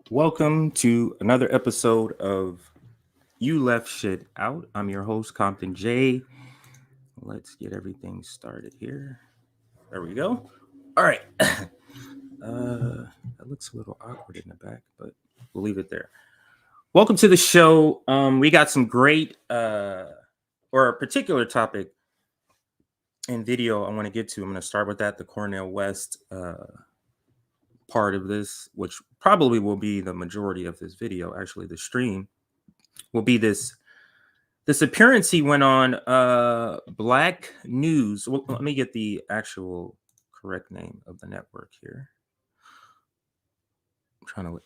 Welcome to another episode of You Left Shit Out. I'm your host, Compton J. Let's get everything started here. There we go. All right. That looks a little awkward in the back, but we'll leave it there. Welcome to the show. We got some great or a particular topic and video I want to get to. I'm going to start with that, the Cornel West part of this, which probably will be the majority of this video. Actually, the stream will be this appearance he went on Black News. Well, let me get the actual correct name of the network here. I'm trying to look.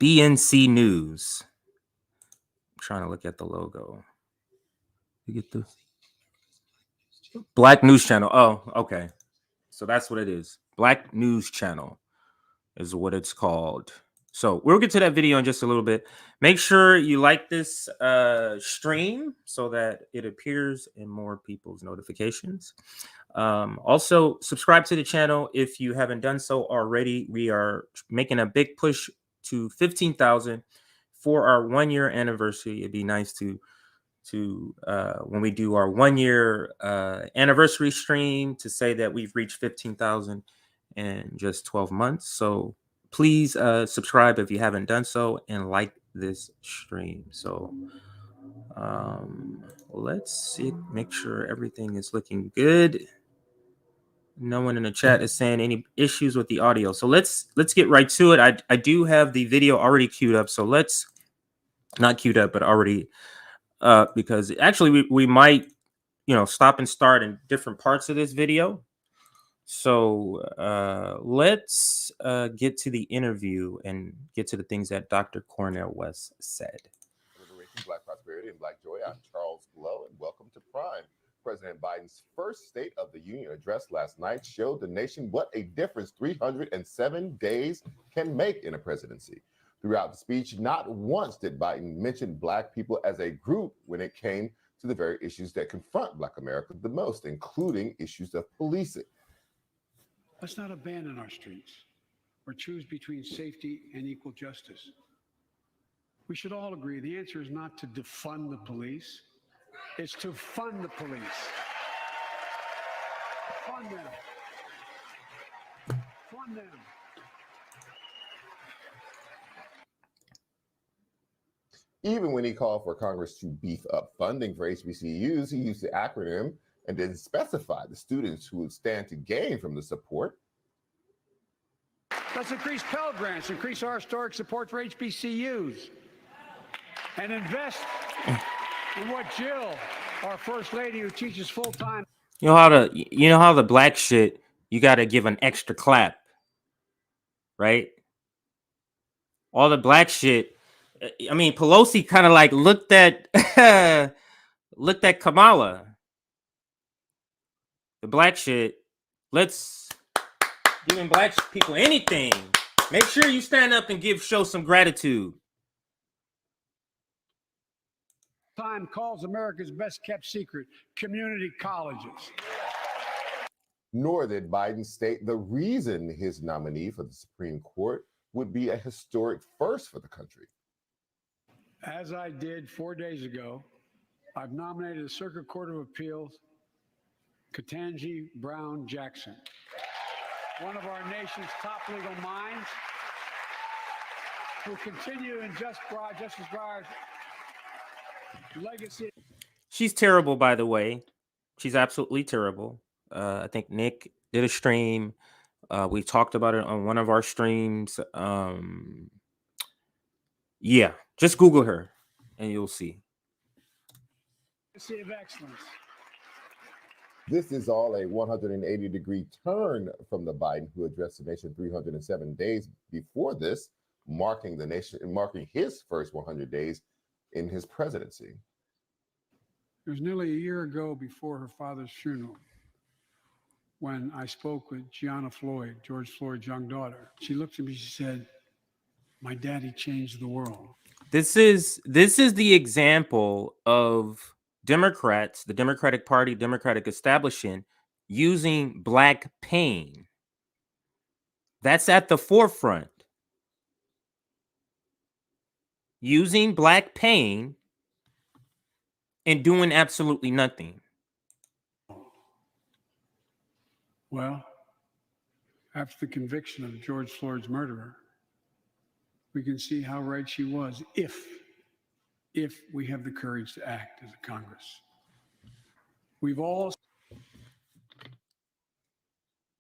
BNC News. I'm trying to look at the logo. You get the Black News Channel. Oh, okay. So that's what it is. Black News Channel is what it's called. So we'll get to that video in just a little bit. Make sure you like this stream so that it appears in more people's notifications. Also, subscribe to the channel if you haven't done so already. We are making a big push to 15,000 for our 1-year anniversary. It'd be nice to when we do our 1-year anniversary stream to say that we've reached 15,000 in just 12 months. So please subscribe if you haven't done so and like this stream. So let's see, make sure everything is looking good. No one in the chat is saying any issues with the audio. So let's get right to it. I do have the video already queued up. So let's not queued up, but already because actually we might, stop and start in different parts of this video. So let's get to the interview and get to the things that Dr. Cornel West said. Black prosperity and Black joy. I'm Charles Blow, and welcome to Prime. President Biden's first State of the Union address last night showed the nation what a difference 307 days can make in a presidency. Throughout the speech, not once did Biden mention Black people as a group when it came to the very issues that confront Black America the most, including issues of policing. Let's not abandon our streets or choose between safety and equal justice. We should all agree the answer is not to defund the police, it's to fund the police. Fund them. Fund them. Even when he called for Congress to beef up funding for HBCUs, he used the acronym and didn't specify the students who would stand to gain from the support. Let's increase Pell Grants, increase our historic support for HBCUs, and invest in what Jill, our First Lady who teaches full-time. You know how the Black shit, you got to give an extra clap, right? All the Black shit. I mean, Pelosi kind of like looked at Kamala. The Black shit. Let's giving Black people anything. Make sure you stand up and show some gratitude. Time calls America's best kept secret, community colleges. Nor did Biden state the reason his nominee for the Supreme Court would be a historic first for the country. As I did 4 days ago, I've nominated the Circuit Court of Appeals, Ketanji Brown Jackson, one of our nation's top legal minds, who continue in Justice Breyer's legacy. She's terrible, by the way. She's absolutely terrible. I think Nick did a stream. We talked about it on one of our streams. Yeah, just Google her and you'll see. Legacy of excellence. This is all a 180-degree turn from the Biden who addressed the nation 307 days before this, marking his first 100 days in his presidency. It was nearly a year ago before her father's funeral when I spoke with Gianna Floyd, George Floyd's young daughter. She looked at me, she said, "My daddy changed the world." This is the example of Democrats, the Democratic Party, Democratic establishment using Black pain. That's at the forefront. using black pain and doing absolutely nothing. Well, after the conviction of George Floyd's murderer, we can see how right she was if we have the courage to act as a Congress. We've all...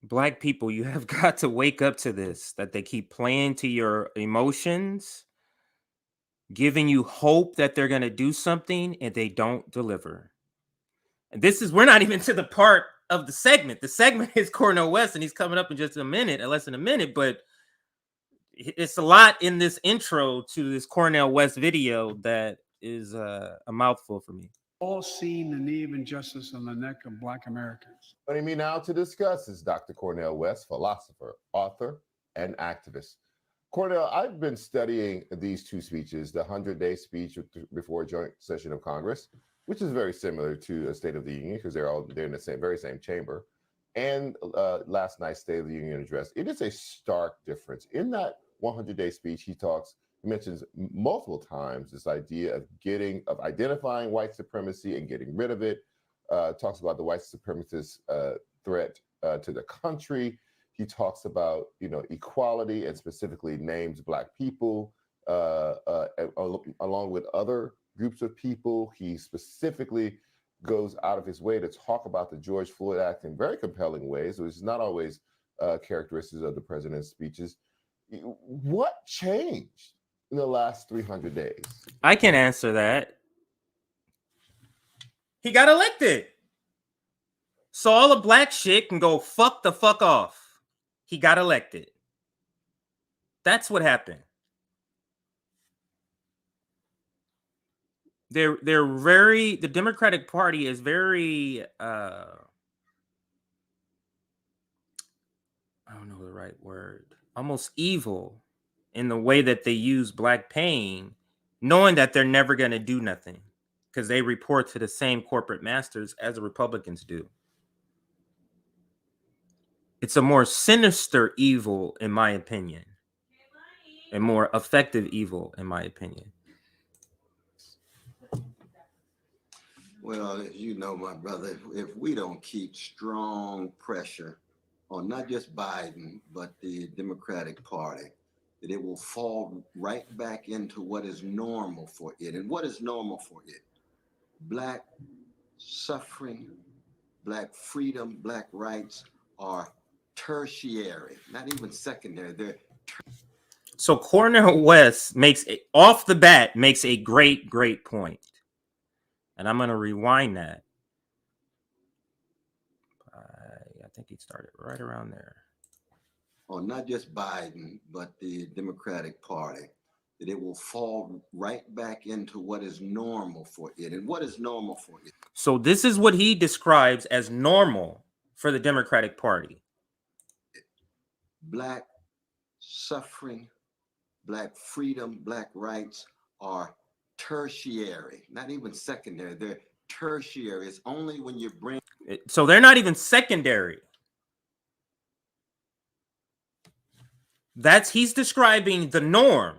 Black people, you have got to wake up to this, that they keep playing to your emotions, giving you hope that they're going to do something, and they don't deliver. And this is, we're not even to the part of the segment. The segment is Cornel West, and he's coming up in just a minute, less than a minute, but it's a lot in this intro to this Cornel West video that is a mouthful for me. All seen the knee of injustice on the neck of Black Americans. Joining me now to discuss is Dr. Cornel West, philosopher, author, and activist. Cornel, I've been studying these two speeches, the 100-day speech before a joint session of Congress, which is very similar to a State of the Union because they're in the very same chamber, and last night's State of the Union address. It is a stark difference. In that 100-day speech, he mentions multiple times this idea of identifying white supremacy and getting rid of it. Talks about the white supremacist threat to the country. He talks about equality and specifically names Black people along with other groups of people. He specifically goes out of his way to talk about the George Floyd Act in very compelling ways, which is not always characteristics of the president's speeches. What changed in the last 300 days? I can answer that. He got elected. So all the black shit can go fuck the fuck off. He got elected. That's what happened. The Democratic Party is very I don't know the right word, almost evil in the way that they use black pain, knowing that they're never going to do nothing because they report to the same corporate masters as the Republicans do. It's a more sinister evil, in my opinion, and more effective evil, in my opinion. Well, as you know, my brother, if we don't keep strong pressure on not just Biden, but the Democratic Party, that it will fall right back into what is normal for it. And what is normal for it? Black suffering, Black freedom, Black rights are tertiary, not even secondary. They're So Cornel West makes off the bat makes a great point. And I'm going to rewind that. I think he started right around there. on not just Biden, but the Democratic Party, that it will fall right back into what is normal for it. And what is normal for it? So this is what he describes as normal for the Democratic Party. Black suffering, Black freedom, Black rights are tertiary, not even secondary. They're tertiary. It's only when you bring... So they're not even secondary. He's describing the norm.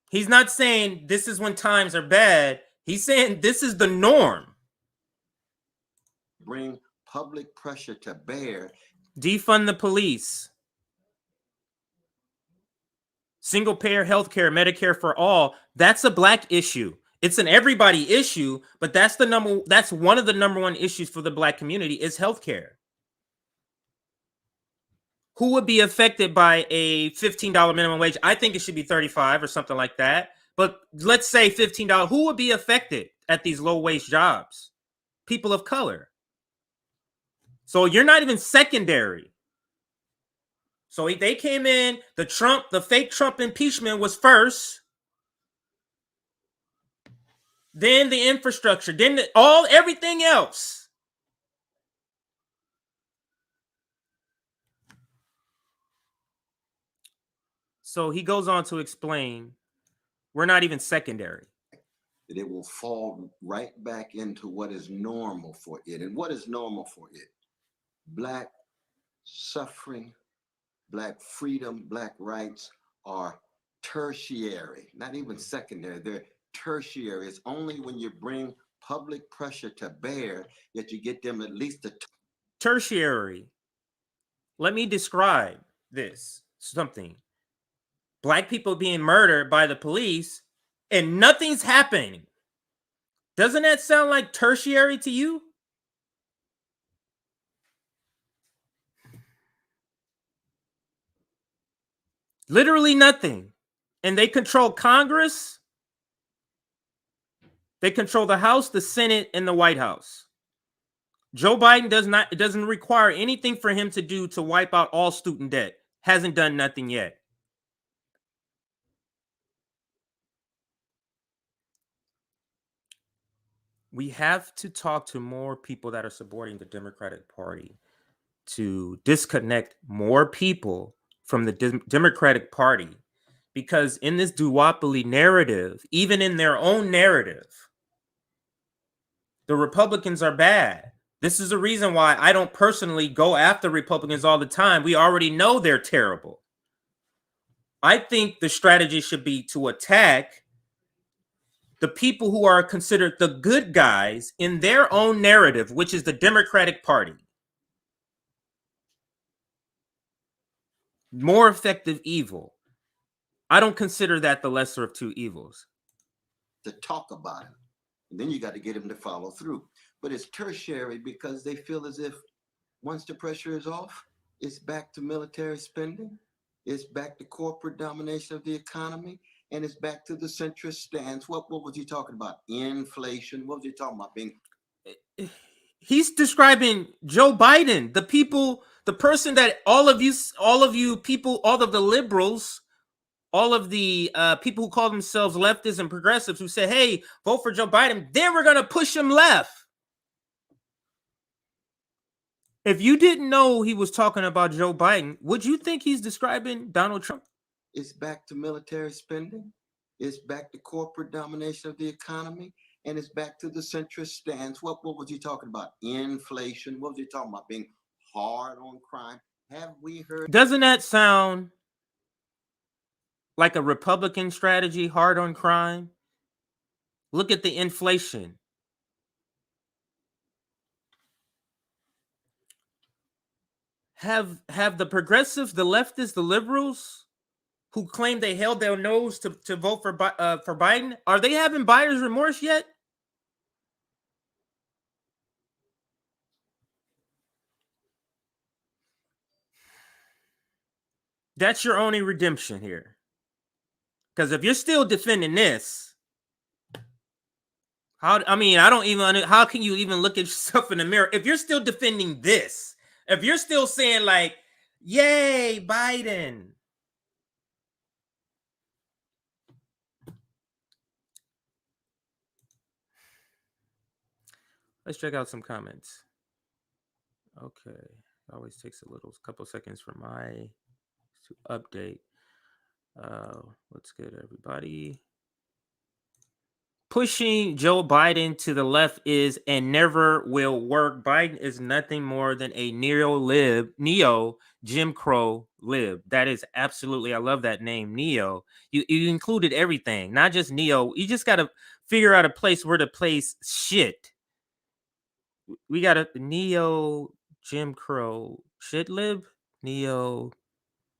He's not saying this is when times are bad. He's saying this is the norm. Bring public pressure to bear. Defund the police. Single payer healthcare, Medicare for all. That's a Black issue. It's an everybody issue, but that's one of the number one issues for the Black community is healthcare. Who would be affected by a $15 minimum wage? I think it should be $35 or something like that. But let's say $15. Who would be affected at these low wage jobs? People of color. So you're not even secondary. So they came in, the fake Trump impeachment was first. Then the infrastructure, then everything else. So he goes on to explain, we're not even secondary. That it will fall right back into what is normal for it. And what is normal for it? Black suffering, Black freedom, Black rights are tertiary, not even secondary. They're tertiary. It's only when you bring public pressure to bear that you get them at least to tertiary. Let me describe this something. Black people being murdered by the police and nothing's happening. Doesn't that sound like tertiary to you? Literally nothing. And they control Congress. They control the House, the Senate, and the White House. Joe Biden it doesn't require anything for him to do to wipe out all student debt. Hasn't done nothing yet. We have to talk to more people that are supporting the Democratic Party to disconnect more people from the Democratic Party, because in this duopoly narrative, even in their own narrative, the Republicans are bad. This is the reason why I don't personally go after Republicans all the time. We already know they're terrible. I think the strategy should be to attack the people who are considered the good guys in their own narrative, which is the Democratic Party. More effective evil. I don't consider that the lesser of two evils. to talk about it. And then you got to get them to follow through. But it's tertiary because they feel as if once the pressure is off, it's back to military spending, it's back to corporate domination of the economy, and it's back to the centrist stance. What was he talking about? Inflation. What was he talking about? He's describing Joe Biden, the people, the person that all of you people, all of the liberals, all of the people who call themselves leftists and progressives who say, hey, vote for Joe Biden, then we're going to push him left. If you didn't know he was talking about Joe Biden, would you think he's describing Donald Trump? It's back to military spending. It's back to corporate domination of the economy. And it's back to the centrist stance. What was he talking about? Inflation. What was he talking about? Being hard on crime. Have we heard? Doesn't that sound like a Republican strategy, hard on crime? Look at the inflation. Have the progressives, the leftists, the liberals who claim they held their nose to vote for Biden, are they having buyer's remorse yet? That's your only redemption here. Because if you're still defending this, how can you even look at yourself in the mirror if you're still defending this? If you're still saying like, yay, Biden. Let's check out some comments. Okay. It always takes a couple seconds for my to update. What's good, everybody? Pushing Joe Biden to the left is and never will work. Biden is nothing more than a neo Jim Crow lib. That is absolutely, I love that name, neo. You included everything, not just neo. You just got to figure out a place where to place shit. We got a neo Jim Crow shit lib, neo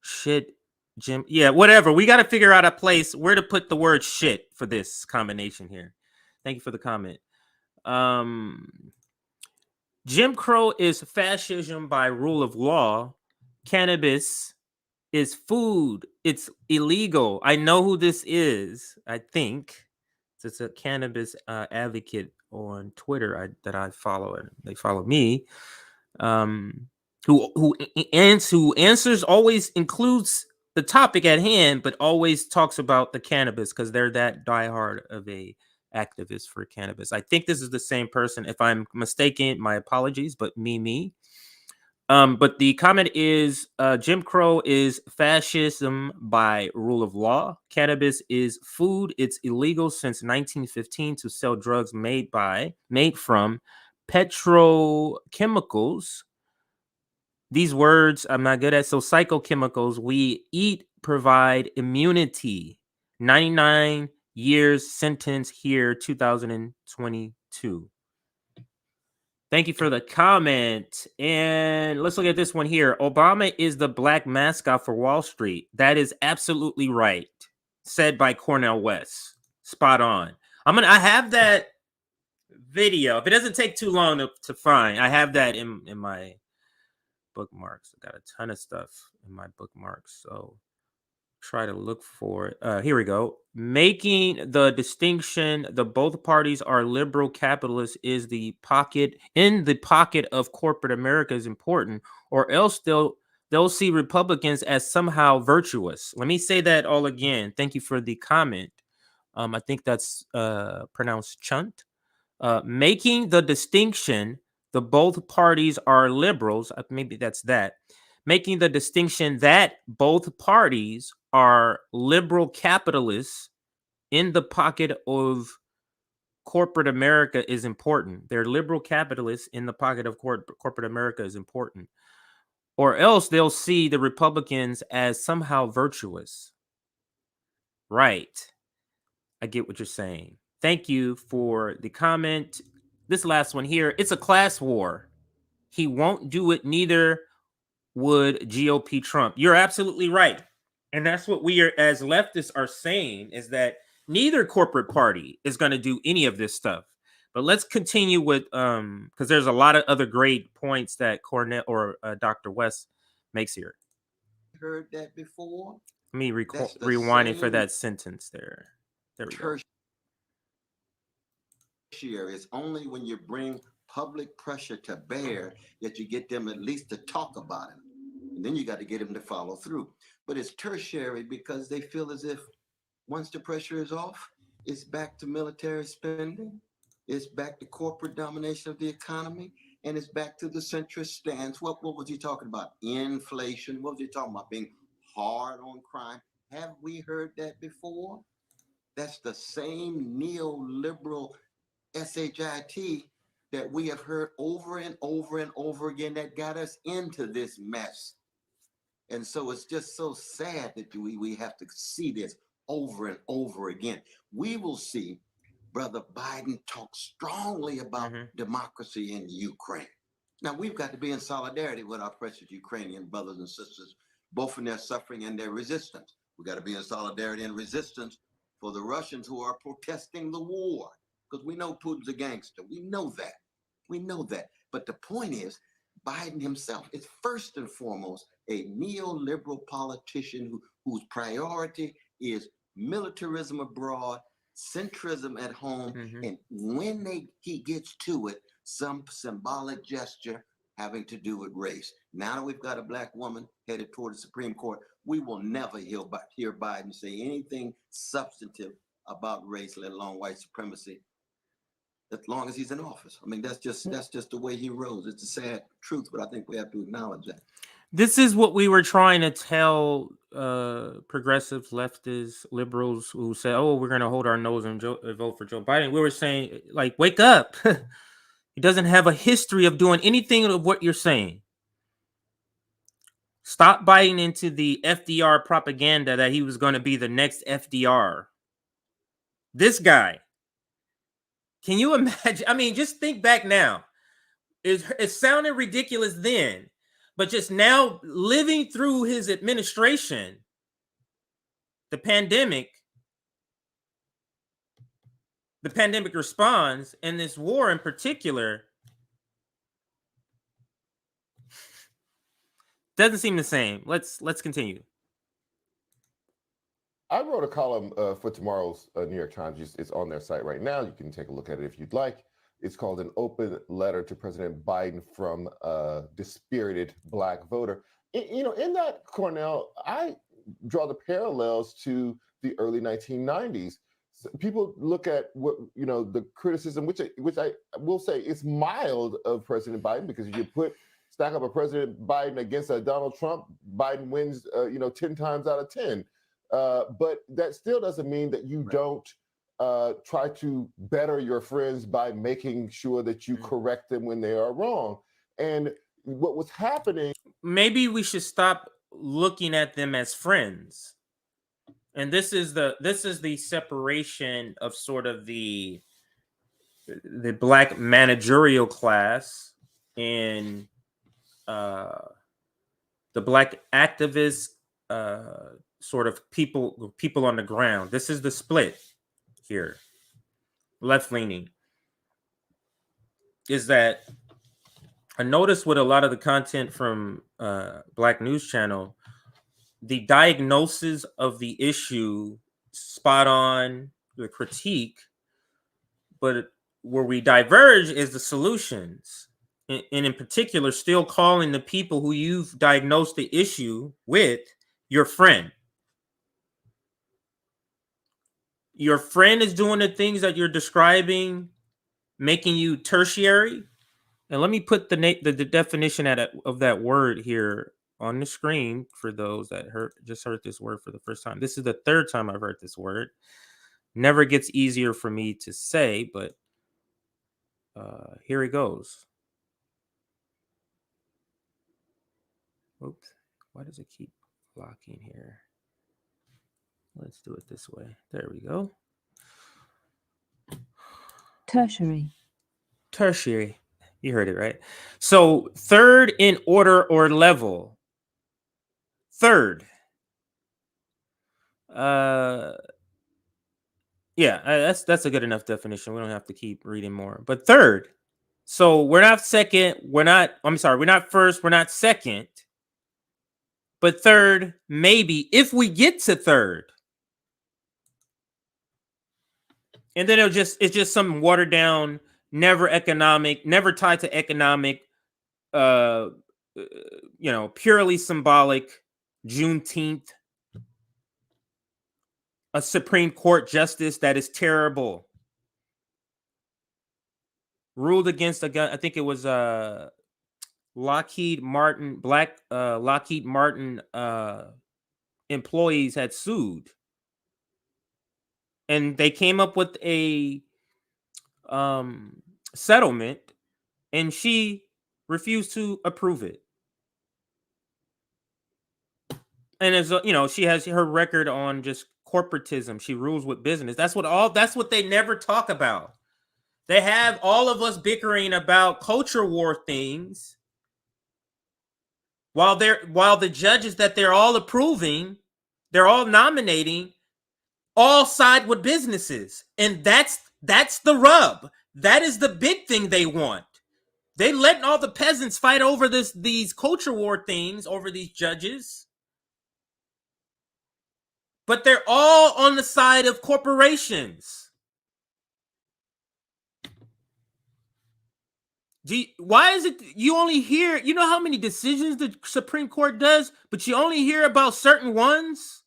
shit Jim, yeah, whatever. We got to figure out a place where to put the word shit for this combination here. Thank you for the comment. Jim Crow is fascism by rule of law. Cannabis is food. It's illegal. I know who this is. I think it's a cannabis advocate on Twitter that I follow, and they follow me. Who answers always includes the topic at hand, but always talks about the cannabis because they're that diehard of a activist for cannabis. I think this is the same person. If I'm mistaken, my apologies, but me. But the comment is Jim Crow is fascism by rule of law. Cannabis is food. It's illegal since 1915 to sell drugs made from petrochemicals. These words I'm not good at. So psychochemicals, we eat provide immunity. 99 years sentence here, 2022. Thank you for the comment. And let's look at this one here. Obama is the black mascot for Wall Street. That is absolutely right. Said by Cornel West. Spot on. I have that video. If it doesn't take too long to find, I have that in my bookmarks. I got a ton of stuff in my bookmarks. So try to look for it. Here we go. Making the distinction that both parties are liberal capitalists is the pocket of corporate America is important, or else they'll see Republicans as somehow virtuous. Let me say that all again. Thank you for the comment. I think that's pronounced chunt. Making the distinction that both parties are liberals. Maybe that's that. Making the distinction that both parties are liberal capitalists in the pocket of corporate America is important. They're liberal capitalists in the pocket of corporate America is important. Or else they'll see the Republicans as somehow virtuous. Right. I get what you're saying. Thank you for the comment. This last one here, it's a class war. He won't do it, neither would GOP Trump. You're absolutely right. And that's what we are, as leftists are saying, is that neither corporate party is going to do any of this stuff. But let's continue with, because there's a lot of other great points that Cornel or Dr. West makes here. Heard that before? Let me rewind it for that sentence there. There we go. It's only when you bring public pressure to bear that you get them at least to talk about it. And then you got to get them to follow through. But it's tertiary because they feel as if once the pressure is off, it's back to military spending, it's back to corporate domination of the economy, and it's back to the centrist stance. What was he talking about? Inflation. What was he talking about? Being hard on crime. Have we heard that before? That's the same neoliberal SHIT that we have heard over and over and over again that got us into this mess. And so it's just so sad that we have to see this over and over again. We will see Brother Biden talk strongly about democracy in Ukraine. Now, we've got to be in solidarity with our precious Ukrainian brothers and sisters, both in their suffering and their resistance. We've got to be in solidarity and resistance for the Russians who are protesting the war, because we know Putin's a gangster. We know that. We know that. But the point is, Biden himself is first and foremost a neoliberal politician whose priority is militarism abroad, centrism at home, and when he gets to it, some symbolic gesture having to do with race. Now that we've got a black woman headed toward the Supreme Court, we will never hear Biden say anything substantive about race, let alone white supremacy, as long as he's in office. I mean, that's just the way he rose. It's a sad truth, but I think we have to acknowledge that. This is what we were trying to tell progressives, leftists, liberals who said, "Oh, we're going to hold our nose and vote for Joe Biden." We were saying, like, wake up. He doesn't have a history of doing anything of what you're saying. Stop biting into the FDR propaganda that he was going to be the next FDR. This guy. Can you imagine? I mean, just think back now. It sounded ridiculous then, but just now living through his administration, the pandemic response, and this war in particular, doesn't seem the same. Let's continue. I wrote a column for tomorrow's New York Times. It's on their site right now. You can take a look at it if you'd like. It's called An Open Letter to President Biden from a Dispirited Black Voter. In that, Cornel, I draw the parallels to the early 1990s. So people look at what, the criticism, which I will say is mild of President Biden, because if you stack up a President Biden against a Donald Trump, Biden wins, 10 times out of 10. But that still doesn't mean that you don't try to better your friends by making sure that you correct them when they are wrong. And what was happening... Maybe we should stop looking at them as friends. And this is the separation of sort of the black managerial class and the black activist sort of people on the ground. This is the split here. Left leaning is that I noticed with a lot of the content from Black News Channel, the diagnosis of the issue spot on, the critique, but where we diverge is the solutions. And in particular, still calling the people who you've diagnosed the issue with your friend. Your friend is doing the things that you're describing, making you tertiary. And let me put the definition of that word here on the screen for those that just heard this word for the first time. This is the third time I've heard this word. Never gets easier for me to say, but here it goes. Oops, why does it keep locking here? Let's do it this way. There we go. Tertiary. Tertiary. You heard it right. So third in order or level. Third. Yeah, that's a good enough definition. We don't have to keep reading more. But third. So we're not second. We're not first. We're not second. But third, maybe if we get to third. And then it's just some watered down, never tied to economic, purely symbolic Juneteenth, a Supreme Court justice that is terrible, ruled against a gun. I think it was Lockheed Martin, black Lockheed Martin employees had sued. And they came up with a settlement, and she refused to approve it. And as she has her record on just corporatism. She rules with business. That's what they never talk about. They have all of us bickering about culture war things, while the judges that they're all approving, they're all nominating, all side with businesses. And that's the rub. That is the big thing they want. They letting all the peasants fight over these culture war things over these judges. But they're all on the side of corporations. Why is it you only hear, you know how many decisions the Supreme Court does, but you only hear about certain ones?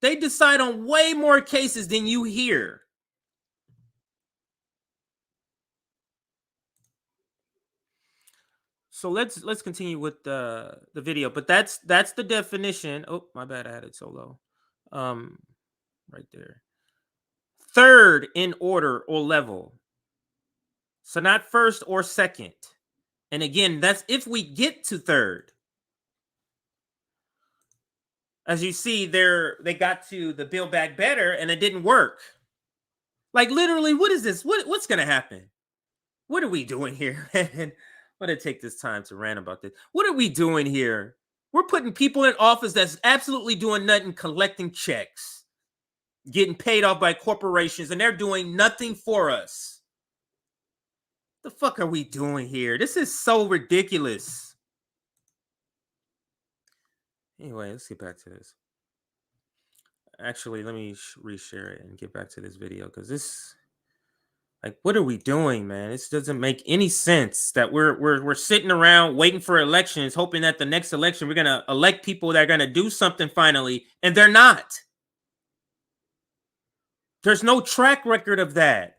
They decide on way more cases than you hear. So let's continue with the video, but that's the definition. Oh, my bad, I had it so low. Right there. Third in order or level. So not first or second. And again, that's if we get to third. As you see, they got to the Build Back Better and it didn't work. Like literally, what is this? What's gonna happen? What are we doing here? I'm gonna take this time to rant about this. What are we doing here? We're putting people in office that's absolutely doing nothing, collecting checks, getting paid off by corporations, and they're doing nothing for us. The fuck are we doing here? This is so ridiculous. Anyway, let's get back to this. Actually, let me reshare it and get back to this video because this, like, what are we doing, man? This doesn't make any sense that we're sitting around waiting for elections, hoping that the next election we're gonna elect people that are gonna do something finally, and they're not. There's no track record of that.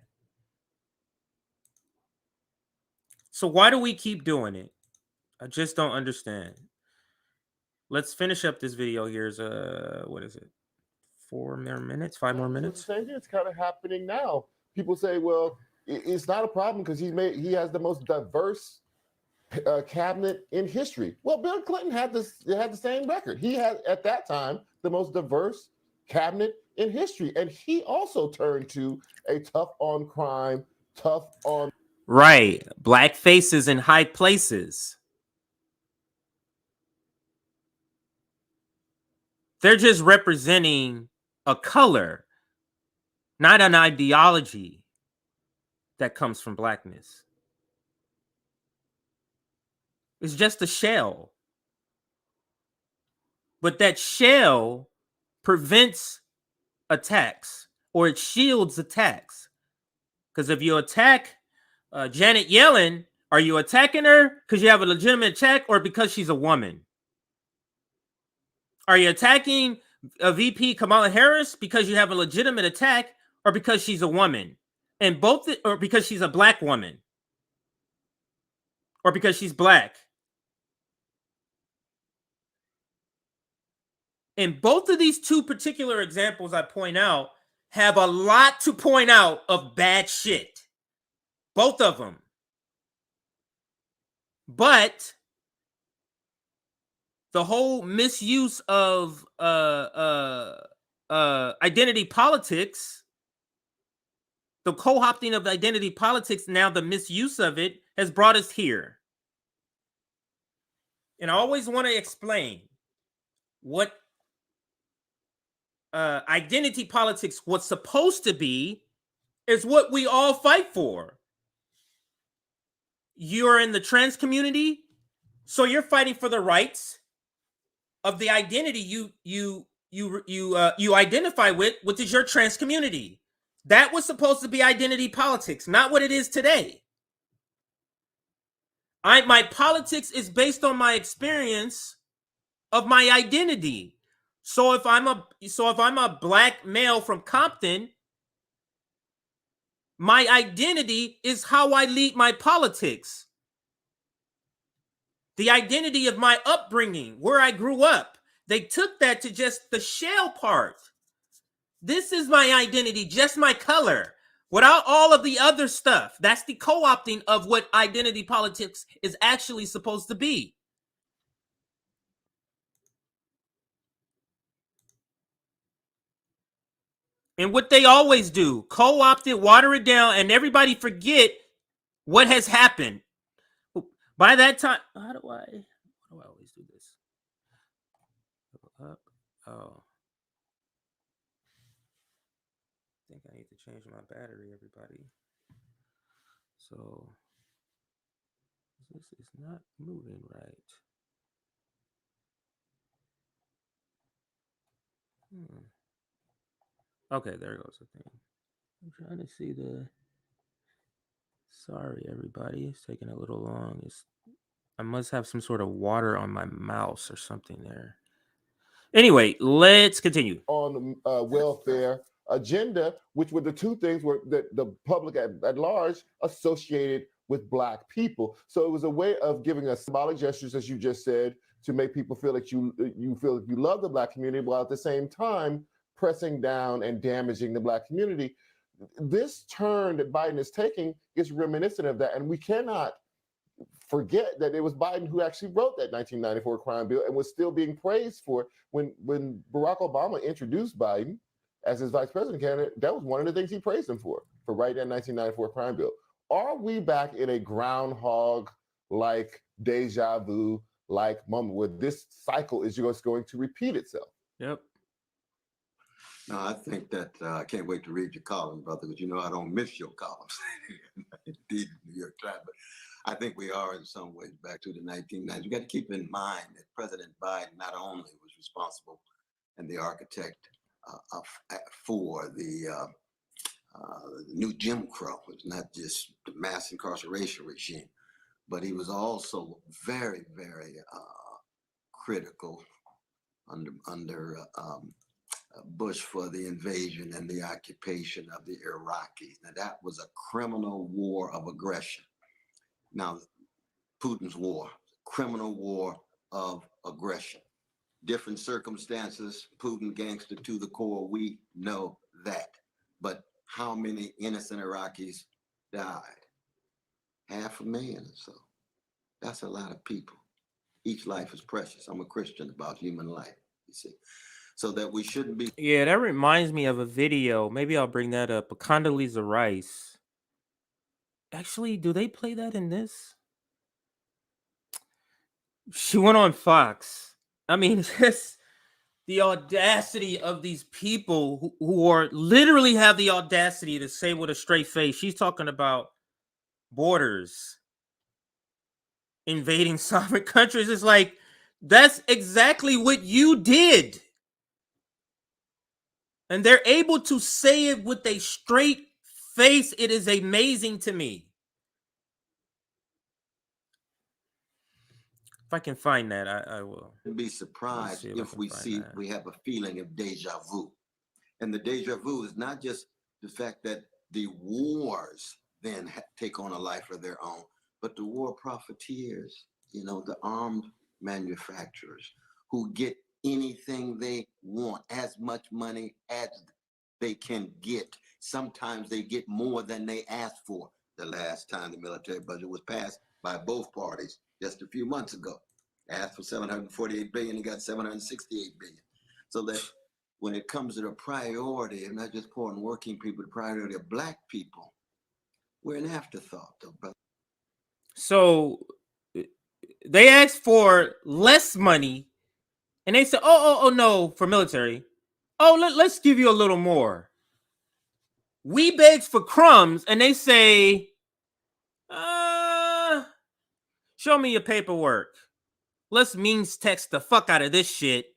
So why do we keep doing it? I just don't understand. Let's finish up this video. Here's what is it? 4 more minutes, 5 more minutes. It's kind of happening now. People say, well, it's not a problem because he has the most diverse cabinet in history. Well, Bill Clinton had the same record. He had at that time the most diverse cabinet in history, and he also turned to a tough on crime, tough on Right. Black faces in high places. They're just representing a color, not an ideology that comes from blackness. It's just a shell. But that shell prevents attacks, or it shields attacks. Because if you attack Janet Yellen, are you attacking her because you have a legitimate attack, or because she's a woman? Are you attacking a VP Kamala Harris because you have a legitimate attack, or because she's a woman? And both, or because she's a black woman, or because she's black. And both of these two particular examples I point out have a lot to point out of bad shit. Both of them. But the whole misuse of identity politics, the co-opting of identity politics, now the misuse of it has brought us here. And I always want to explain what identity politics was supposed to be is what we all fight for. You're in the trans community, so you're fighting for the rights of the identity you identify with, which is your trans community. That was supposed to be identity politics, not what it is today. My politics is based on my experience of my identity. So if I'm a black male from Compton, my identity is how I lead my politics. The identity of my upbringing, where I grew up. They took that to just the shell part. This is my identity, just my color, without all of the other stuff. That's the co-opting of what identity politics is actually supposed to be. And what they always do, co-opt it, water it down, and everybody forget what has happened. By that time, how do I always do this? Up. Oh. I think I need to change my battery, everybody. So this is not moving right. Okay, there goes the thing. I'm trying to see the... Sorry, everybody. It's taking a little long. I must have some sort of water on my mouse or something there. Anyway, let's continue. On welfare agenda, which were the two things that the public at large associated with Black people. So it was a way of giving us symbolic gestures, as you just said, to make people feel like you feel like you love the Black community, while at the same time pressing down and damaging the Black community. This turn that Biden is taking is reminiscent of that, and we cannot forget that it was Biden who actually wrote that 1994 crime bill and was still being praised for when Barack Obama introduced Biden as his vice president candidate. That was one of the things he praised him for writing that 1994 crime bill. Are we back in a groundhog-like deja vu-like moment where this cycle is just going to repeat itself? Yep. No, I think that I can't wait to read your column, brother, because you know I don't miss your columns. Indeed, New York Times. But I think we are in some ways back to the 1990s. You got to keep in mind that President Biden not only was responsible and the architect for the new Jim Crow. It's not just the mass incarceration regime, but he was also very, very critical under Bush for the invasion and the occupation of the Iraqis. Now that was a criminal war of aggression. Now, Putin's war, criminal war of aggression. Different circumstances, Putin gangster to the core, we know that. But how many innocent Iraqis died? 500,000 or so. That's a lot of people. Each life is precious. I'm a Christian about human life, you see. So that we shouldn't be. Yeah, that reminds me of a video. Maybe I'll bring that up. Condoleezza Rice. Actually, do they play that in this? She went on Fox. I mean, just the audacity of these people who are literally have the audacity to say with a straight face. She's talking about borders, invading sovereign countries. It's like, that's exactly what you did. And they're able to say it with a straight face. It is amazing to me. If I can find that, I will. Be surprised if we see that. We have a feeling of deja vu. And the deja vu is not just the fact that the wars then take on a life of their own, but the war profiteers, you know, the armed manufacturers who get anything they want, as much money as they can get. Sometimes they get more than they asked for. The last time the military budget was passed by both parties just a few months ago, asked for 748 billion, and got 768 billion. So that when it comes to the priority, and not just poor and working people, the priority of Black people, we're an afterthought, though, brother. So they asked for less money, and they said, "Oh, no, for military. Oh, let's give you a little more." We begged for crumbs, and they say, "Show me your paperwork. Let's means text the fuck out of this shit."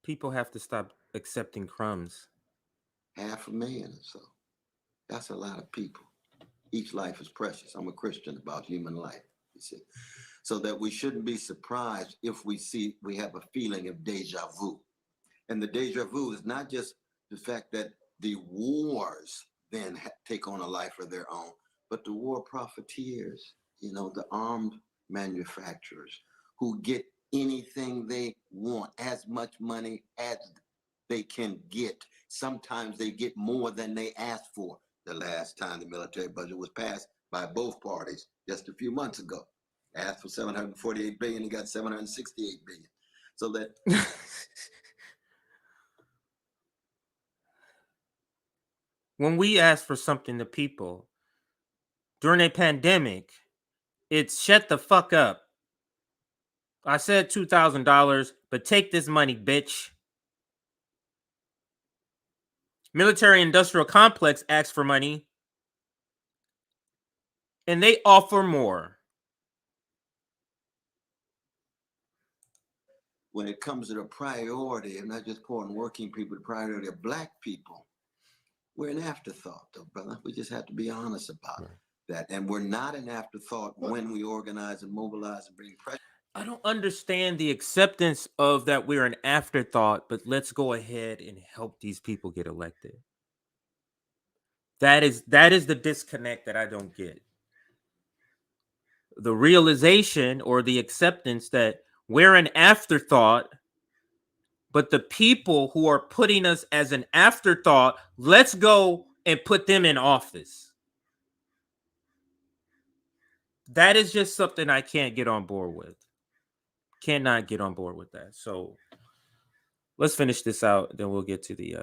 People have to stop accepting crumbs. 500,000 or so. That's a lot of people. Each life is precious. I'm a Christian about human life, you see. So that we shouldn't be surprised if we have a feeling of deja vu. And the deja vu is not just the fact that the wars then take on a life of their own, but the war profiteers, you know, the armed manufacturers who get anything they want, as much money as they can get. Sometimes they get more than they asked for. The last time the military budget was passed by both parties just a few months ago, asked for 748 billion, and got 768 billion. So that when we ask for something to people during a pandemic, it's shut the fuck up. I said $2,000, but take this money, bitch. Military industrial complex asks for money, and they offer more. When it comes to the priority, and not just poor and working people, the priority of Black people, we're an afterthought, though, brother. We just have to be honest about that. And we're not an afterthought when we organize and mobilize and bring pressure. I don't understand the acceptance of that we're an afterthought, but let's go ahead and help these people get elected. That is the disconnect that I don't get. The realization or the acceptance that we're an afterthought, but the people who are putting us as an afterthought, let's go and put them in office. That is just something I can't get on board with. Cannot get on board with that. So let's finish this out, then we'll get to the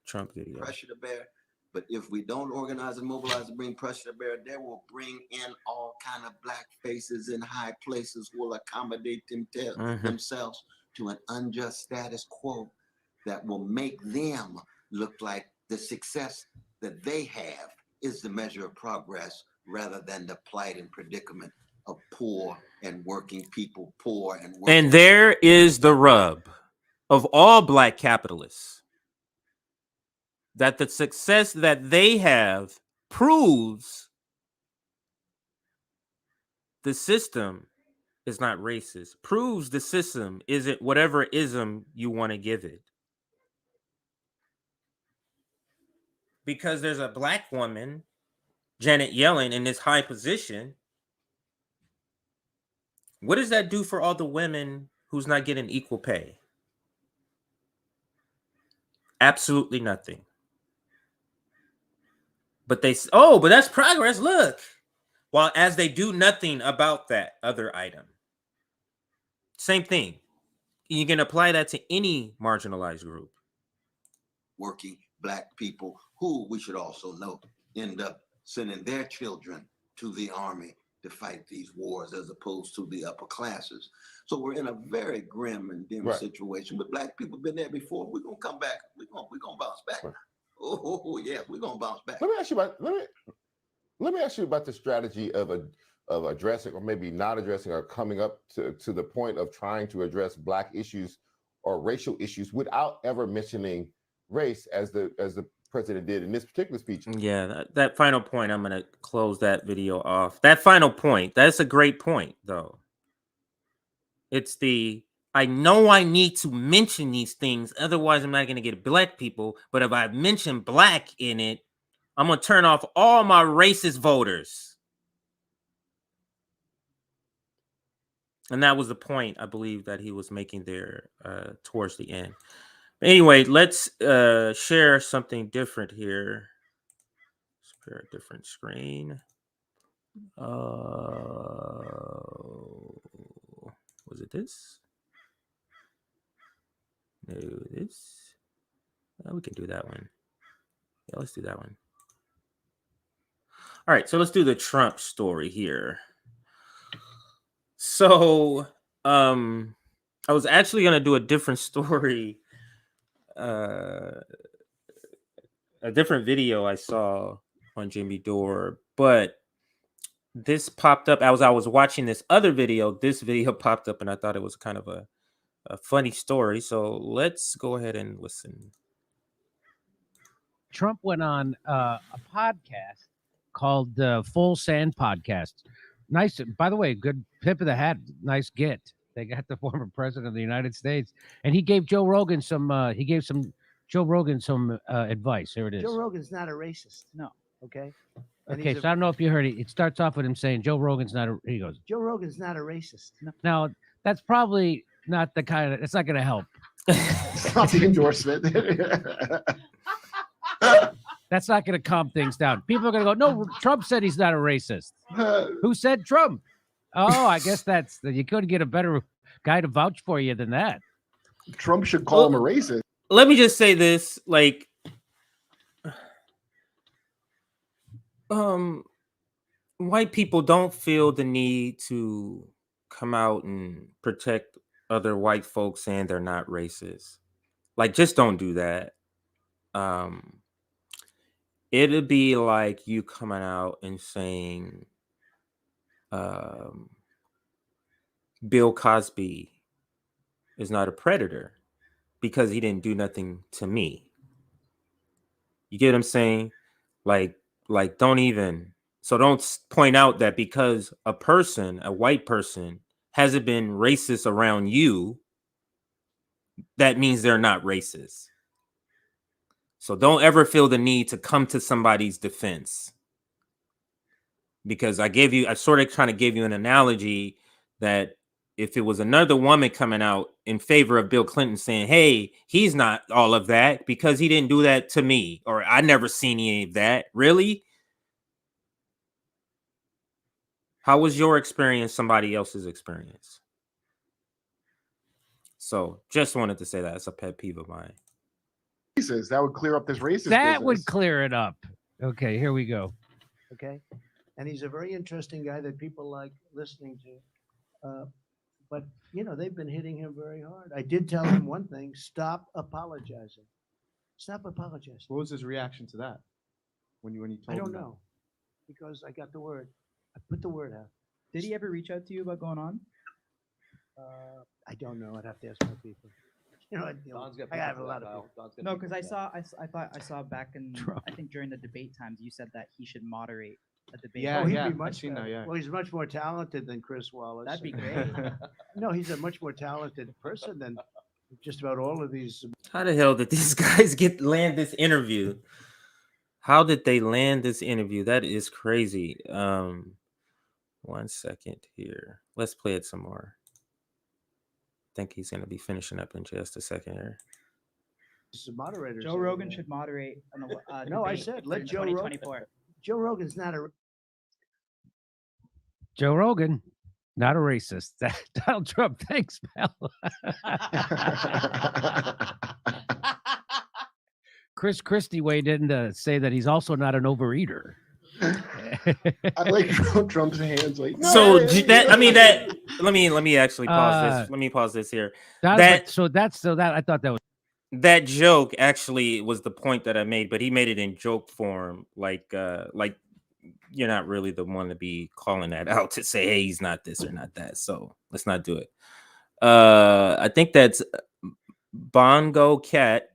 Trump video. Pressure to bear. But if we don't organize and mobilize and bring pressure to bear, they will bring in all kind of Black faces in high places who will accommodate themselves to an unjust status quo that will make them look like the success that they have is the measure of progress, rather than the plight and predicament of poor and working people, And there is the rub of all Black capitalists, that the success that they have proves the system is not racist, proves the system isn't whatever ism you want to give it. Because there's a Black woman, Janet Yellen, in this high position. What does that do for all the women who's not getting equal pay? Absolutely nothing. But but that's progress. Look. While as they do nothing about that other item. Same thing. You can apply that to any marginalized group. Working Black people who, we should also note, end up sending their children to the army to fight these wars as opposed to the upper classes. So we're in a very grim and dim situation. But Black people have been there before. We're gonna come back. We're gonna bounce back. Right. Oh yeah, we're gonna bounce back. Let me ask you about the strategy of addressing, or maybe not addressing, or coming up to the point of trying to address Black issues or racial issues without ever mentioning race, as the president did in this particular speech. Yeah, that final point, I'm going to close that video off. That final point, that's a great point, though. It's I know I need to mention these things, otherwise I'm not going to get Black people. But if I mention Black in it, I'm going to turn off all my racist voters. And that was the point, I believe, that he was making there towards the end. Anyway, let's share something different here. Share a different screen. Was it this? No, this. We can do that one. Yeah, let's do that one. All right, so let's do the Trump story here. So, I was actually going to do a different story. A different video I saw on Jimmy Dore, but this popped up as I was watching this other video. This video popped up and I thought it was kind of a funny story. So let's go ahead and listen. Trump went on a podcast called Full Send Podcast. Nice, by the way, good tip of the hat. Nice get. They got the former president of the United States, and he gave Joe Rogan some. Joe Rogan some advice. Here it is. Joe Rogan's not a racist. No. Okay. Okay. So I don't know if you heard it. It starts off with him saying Joe Rogan's not a. He goes. Joe Rogan's not a racist. No. Now that's probably not the kind of. It's not going to help. It's not the endorsement. That's not going to calm things down. People are going to go, no, Trump said he's not a racist. Who said Trump? Oh, I guess you couldn't get a better guy to vouch for you than that. Trump should call him a racist. Let me just say this, like, white people don't feel the need to come out and protect other white folks saying they're not racist. Like, just don't do that. It'd be like you coming out and saying Bill Cosby is not a predator because he didn't do nothing to me. You get what I'm saying? Like don't point out that because a white person hasn't been racist around you, that means they're not racist. So don't ever feel the need to come to somebody's defense. Because I sort of kind of gave you an analogy that if it was another woman coming out in favor of Bill Clinton saying, hey, he's not all of that because he didn't do that to me, or I never seen any of that. Really? How was your experience somebody else's experience? So just wanted to say that. It's a pet peeve of mine. That would clear up this racist That business. would clear it up. Okay, here we go. Okay. And he's a very interesting guy that people like listening to. But, they've been hitting him very hard. I did tell him one thing: stop apologizing. Stop apologizing. What was his reaction to that? When you told him? I don't know, because I got the word. I put the word out. Did he ever reach out to you about going on? I don't know. I'd have to ask my people. I have a lot of people. No, because I saw back in, I think during the debate times, you said that he should moderate a debate. Yeah, he'd yeah, be much I've seen that, yeah. Well, he's much more talented than Chris Wallace. That'd be great. No, he's a much more talented person than just about all of these. How the hell did these guys land this interview? How did they land this interview? That is crazy. 1 second here. Let's play it some more. I think he's going to be finishing up in just a second here. This is moderators. Joe Rogan should moderate. No, I debate said in let Joe Rogan. 2024. Joe Rogan's not a. Joe Rogan, not a racist. Donald Trump, thanks, pal. Chris Christie weighed in to say that he's also not an overeater. I like Trump's hands. Like, So "No." that I mean that. Let me actually pause this. Let me pause this here. I thought that was That joke actually was the point that I made, but he made it in joke form, like you're not really the one to be calling that out to say, hey, he's not this or not that. So let's not do it. I think that's Bongo Cat.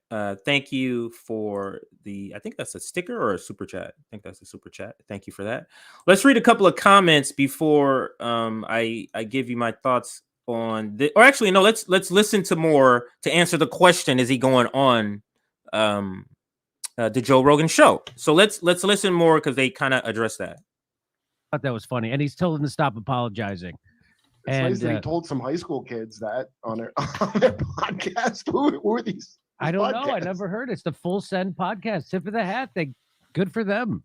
Thank you for I think that's a sticker or a super chat. I think that's a super chat. Thank you for that. Let's read a couple of comments before I give you my thoughts on or actually no, let's listen to more to answer the question. Is he going on the Joe Rogan show? So let's listen more because they kind of address that. I thought that was funny, and he's told him to stop apologizing. It's nice that he told some high school kids that on their podcast. Who are these? I don't know. I never heard. It's the Full Send podcast. Tip of the hat. Good for them.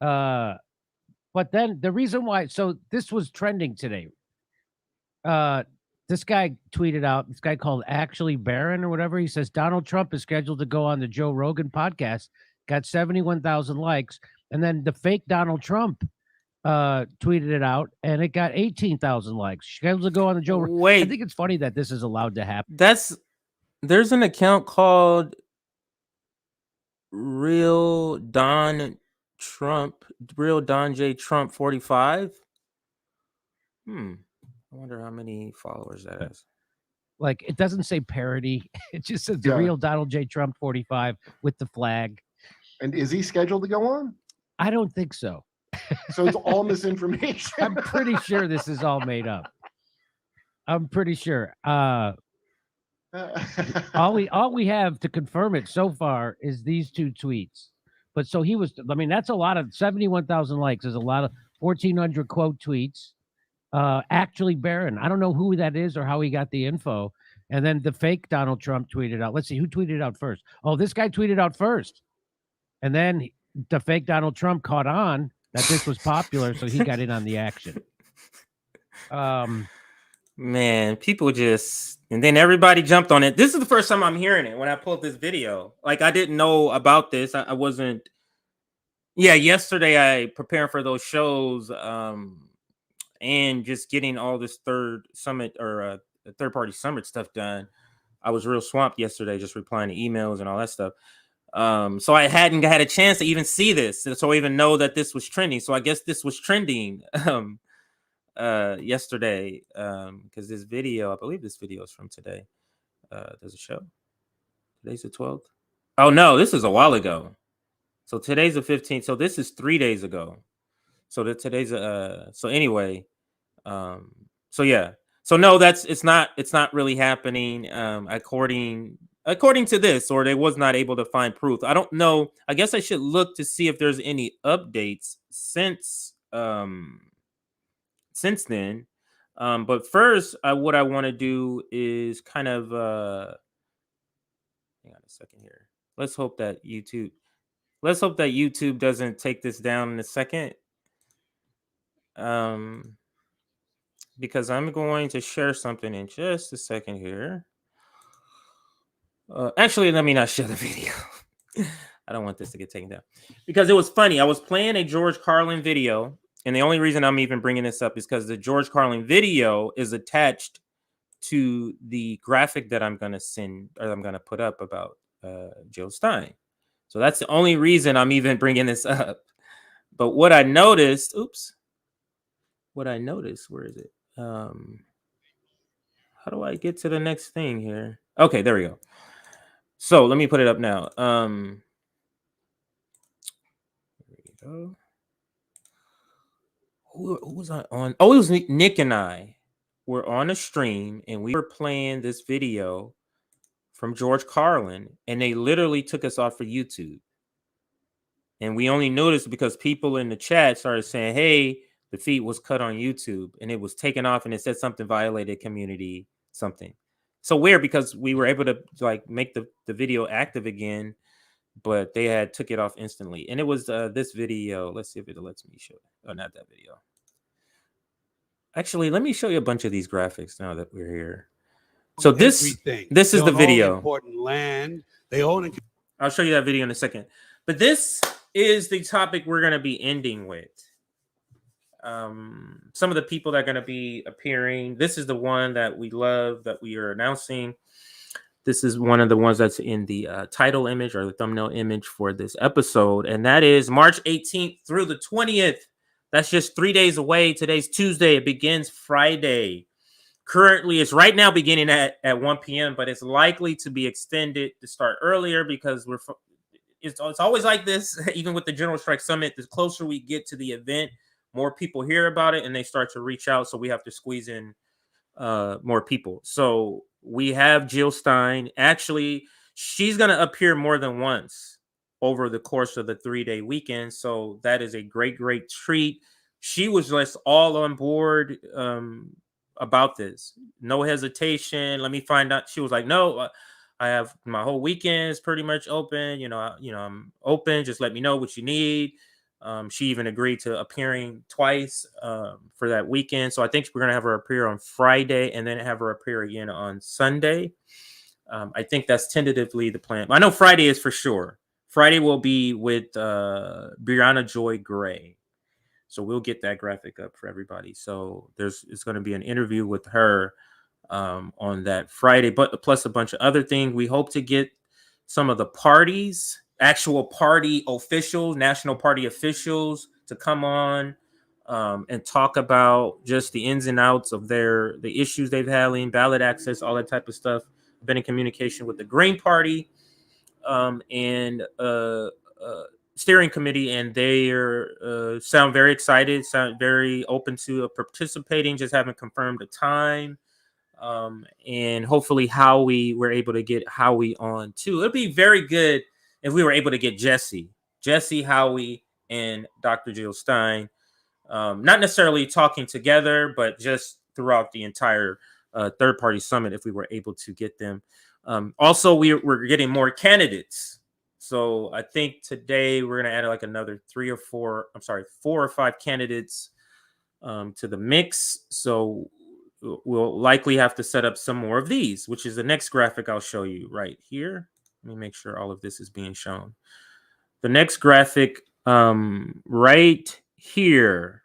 But then the reason why, so this was trending today. This guy tweeted out, this guy called Actually Barron or whatever. He says Donald Trump is scheduled to go on the Joe Rogan podcast. Got 71,000 likes. And then the fake Donald Trump tweeted it out, and it got 18,000 likes. Scheduled to go on the Joe Rogan. Wait, I think it's funny that this is allowed to happen. There's an account called Real Don J Trump 45. I wonder how many followers that has. Like, it doesn't say parody. It just says the Yeah. Real Donald J Trump 45 with the flag. And is he scheduled to go on? I don't think so. So it's all misinformation. I'm pretty sure this is all made up. I'm pretty sure. All we have to confirm it so far is these two tweets. But so he was, I mean, that's a lot of 71,000 likes is a lot of 1,400 quote tweets. Actually Barron, I don't know who that is or how he got the info. And then the fake Donald Trump tweeted out. Let's see who tweeted out first. Oh, this guy tweeted out first. And then the fake Donald Trump caught on that this was popular, so he got in on the action. Man, people just, and then everybody jumped on it. This is the first time I'm hearing it when I pulled this video. Like, I didn't know about this. I wasn't. Yeah, yesterday I preparing for those shows, and just getting all this third party summit stuff done. I was real swamped yesterday, just replying to emails and all that stuff. So I hadn't had a chance to even see this, so I even know that this was trending. So I guess this was trending yesterday, because this video, I believe this video is from today. There's a show. Today's the 12th. Oh no, this is a while ago. So today's the 15th. So this is 3 days ago. So today's so anyway, so yeah. So no, it's not really happening according to this, or they was not able to find proof. I don't know. I guess I should look to see if there's any updates since then. But first, what I want to do is kind of hang on a second here. Let's hope that YouTube doesn't take this down in a second. Because I'm going to share something in just a second here. Actually, let me not share the video. I don't want this to get taken down because it was funny. I was playing a George Carlin video, and the only reason I'm even bringing this up is because the George Carlin video is attached to the graphic that I'm going to send, or I'm going to put up about Jill Stein. So that's the only reason I'm even bringing this up. But what I noticed, where is it? How do I get to the next thing here? Okay, there we go. So let me put it up now. There we go. Who was I on? Oh, it was Nick and I were on a stream, and we were playing this video from George Carlin, and they literally took us off for YouTube. And we only noticed because people in the chat started saying, hey, the feed was cut on YouTube, and it was taken off, and it said something violated community something. so weird because we were able to like make the video active again, but they had took it off instantly. And it was this video. Let's see if it lets me show it. Oh, not that video. Actually, let me show you a bunch of these graphics now that we're here. So this is the video. Important land. They own it. I'll show you that video in a second. But this is the topic we're going to be ending with. Some of the people that are going to be appearing. This is the one that we love that we are announcing. This is one of the ones that's in the title image or the thumbnail image for this episode. And that is March 18th through the 20th. That's just 3 days away. Today's Tuesday. It begins Friday. Currently, it's right now beginning at 1 p.m., but it's likely to be extended to start earlier because it's always like this, even with the General Strike Summit. The closer we get to the event, more people hear about it and they start to reach out. So we have to squeeze in more people. So we have Jill Stein. Actually, she's going to appear more than once over the course of the 3-day weekend. So that is a great, great treat. She was just all on board about this. No hesitation. Let me find out. She was like, no, I have my whole weekend is pretty much open. I'm open. Just let me know what you need. She even agreed to appearing twice for that weekend. So I think we're going to have her appear on Friday and then have her appear again on Sunday. I think that's tentatively the plan. I know Friday is for sure. Friday will be with Brianna Joy Gray. So we'll get that graphic up for everybody. So it's going to be an interview with her on that Friday, but plus a bunch of other things. We hope to get some of the parties, actual party officials, national party officials to come on and talk about just the ins and outs of the issues they've had, ballot access, all that type of stuff. I've been in communication with the Green Party and steering committee, and they sound very excited, sound very open to participating, just haven't confirmed a time. And hopefully Howie, we're able to get Howie on too. It'd be very good if we were able to get Jesse, Howie, and Dr. Jill Stein, not necessarily talking together, but just throughout the entire third-party summit, if we were able to get them. Also, we're getting more candidates. So I think today we're going to add like another 4 or 5 candidates to the mix. So we'll likely have to set up some more of these, which is the next graphic I'll show you right here. Let me make sure all of this is being shown. The next graphic right here.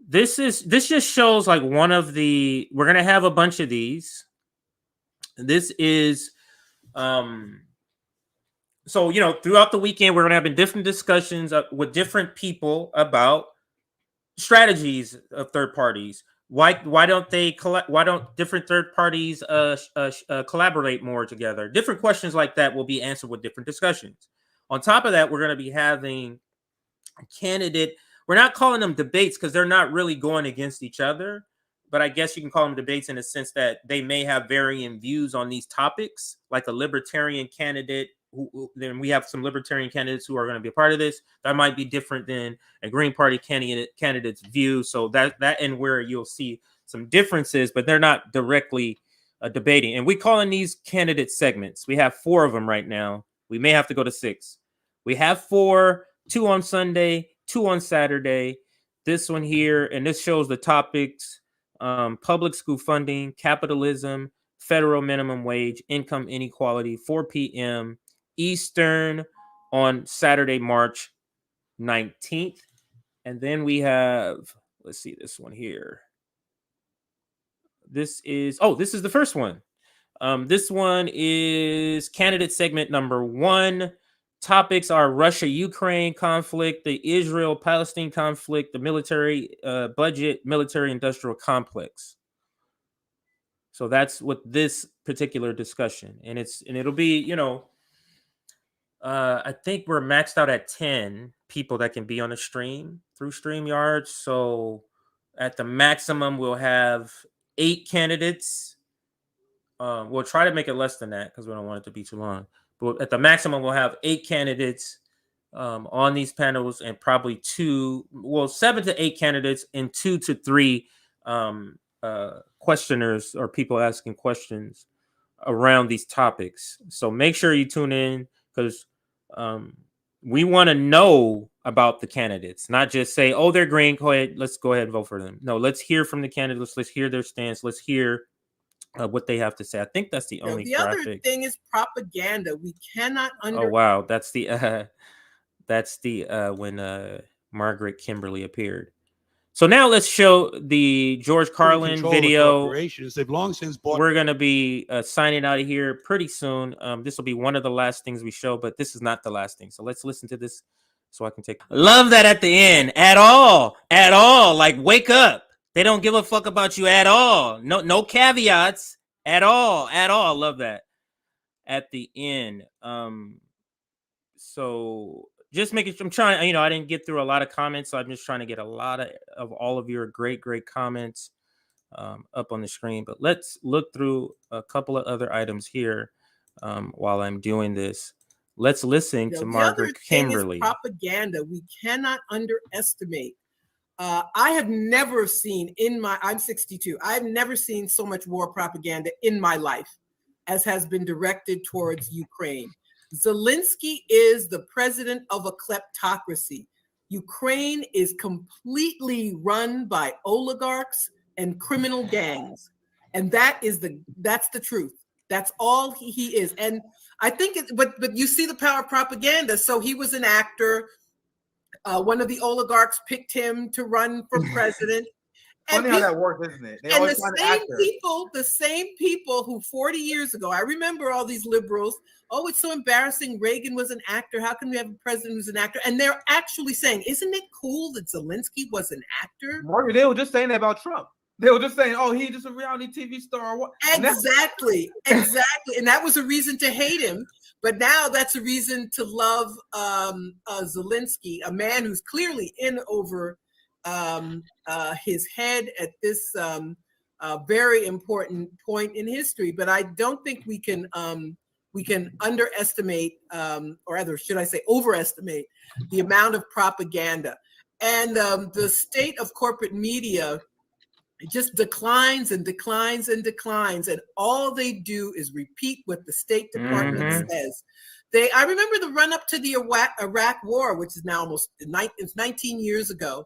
This just shows like one of the, we're going to have a bunch of these. This is so throughout the weekend we're going to have different discussions with different people about strategies of third parties. Why don't different third parties collaborate more together? Different questions like that will be answered with different discussions. On top of that, we're going to be having a candidate. We're not calling them debates because they're not really going against each other, but I guess you can call them debates in the sense that they may have varying views on these topics, like a libertarian candidate. Then we have some libertarian candidates who are going to be a part of this. That might be different than a Green Party candidate's view. So that and where you'll see some differences, but they're not directly debating. And we call in these candidate segments. We have 4 of them right now. We may have to go to 6. We have 4, 2 on Sunday, 2 on Saturday. This one here, and this shows the topics: public school funding, capitalism, federal minimum wage, income inequality, 4 p.m. Eastern on Saturday, March 19th. And then we have, let's see this one here. This is the first one. This one is candidate segment number 1. Topics are Russia-Ukraine conflict, the Israel-Palestine conflict, the military budget, military-industrial complex. So that's what this particular discussion, and it'll be, I think we're maxed out at 10 people that can be on the stream through StreamYard. So at the maximum, we'll have 8 candidates. We'll try to make it less than that because we don't want it to be too long. But at the maximum, we'll have 8 candidates on these panels, and probably 7 to 8 candidates and 2 to 3 questioners or people asking questions around these topics. So make sure you tune in, because we want to know about the candidates, not just say, oh, they're green, go ahead, let's go ahead and vote for them. No, let's hear from the candidates. Let's hear their stance. Let's hear what they have to say. I think that's the only the graphic. other thing is propaganda. We cannot Oh wow, that's the when Margaret Kimberly appeared. So now let's show the George Carlin video. They've long since bought. We're gonna be signing out of here pretty soon. This will be one of the last things we show, but this is not the last thing. So let's listen to this so I can take. Love that at the end. At all. Like, wake up. They don't give a fuck about you at all. No caveats at all. Love that at the end. So just making sure, I'm trying, I didn't get through a lot of comments, so I'm just trying to get a lot of all of your great comments up on the screen. But let's look through a couple of other items here while I'm doing this. Let's listen to Margaret Kimberly. Propaganda we cannot underestimate. I have never seen I'm 62. I've never seen so much war propaganda in my life as has been directed towards Ukraine. Zelensky is the president of a kleptocracy. Ukraine is completely run by oligarchs and criminal gangs. And that's the truth. That's all he is. And I think but you see the power of propaganda. So he was an actor. One of the oligarchs picked him to run for president. Funny how that works, isn't it? And the same people who 40 years ago, I remember all these liberals, oh, it's so embarrassing. Reagan was an actor. How can we have a president who's an actor? And they're actually saying, isn't it cool that Zelensky was an actor? Morgan, they were just saying that about Trump. They were just saying, oh, he's just a reality TV star. Exactly. And that was a reason to hate him. But now that's a reason to love Zelensky, a man who's clearly in over his head at this very important point in history. But I don't think we can underestimate, or rather, should I say, overestimate the amount of propaganda. And the state of corporate media just declines and declines and declines, and all they do is repeat what the State Department says. I remember the run up to the Iraq War, which is now it's 19 years ago.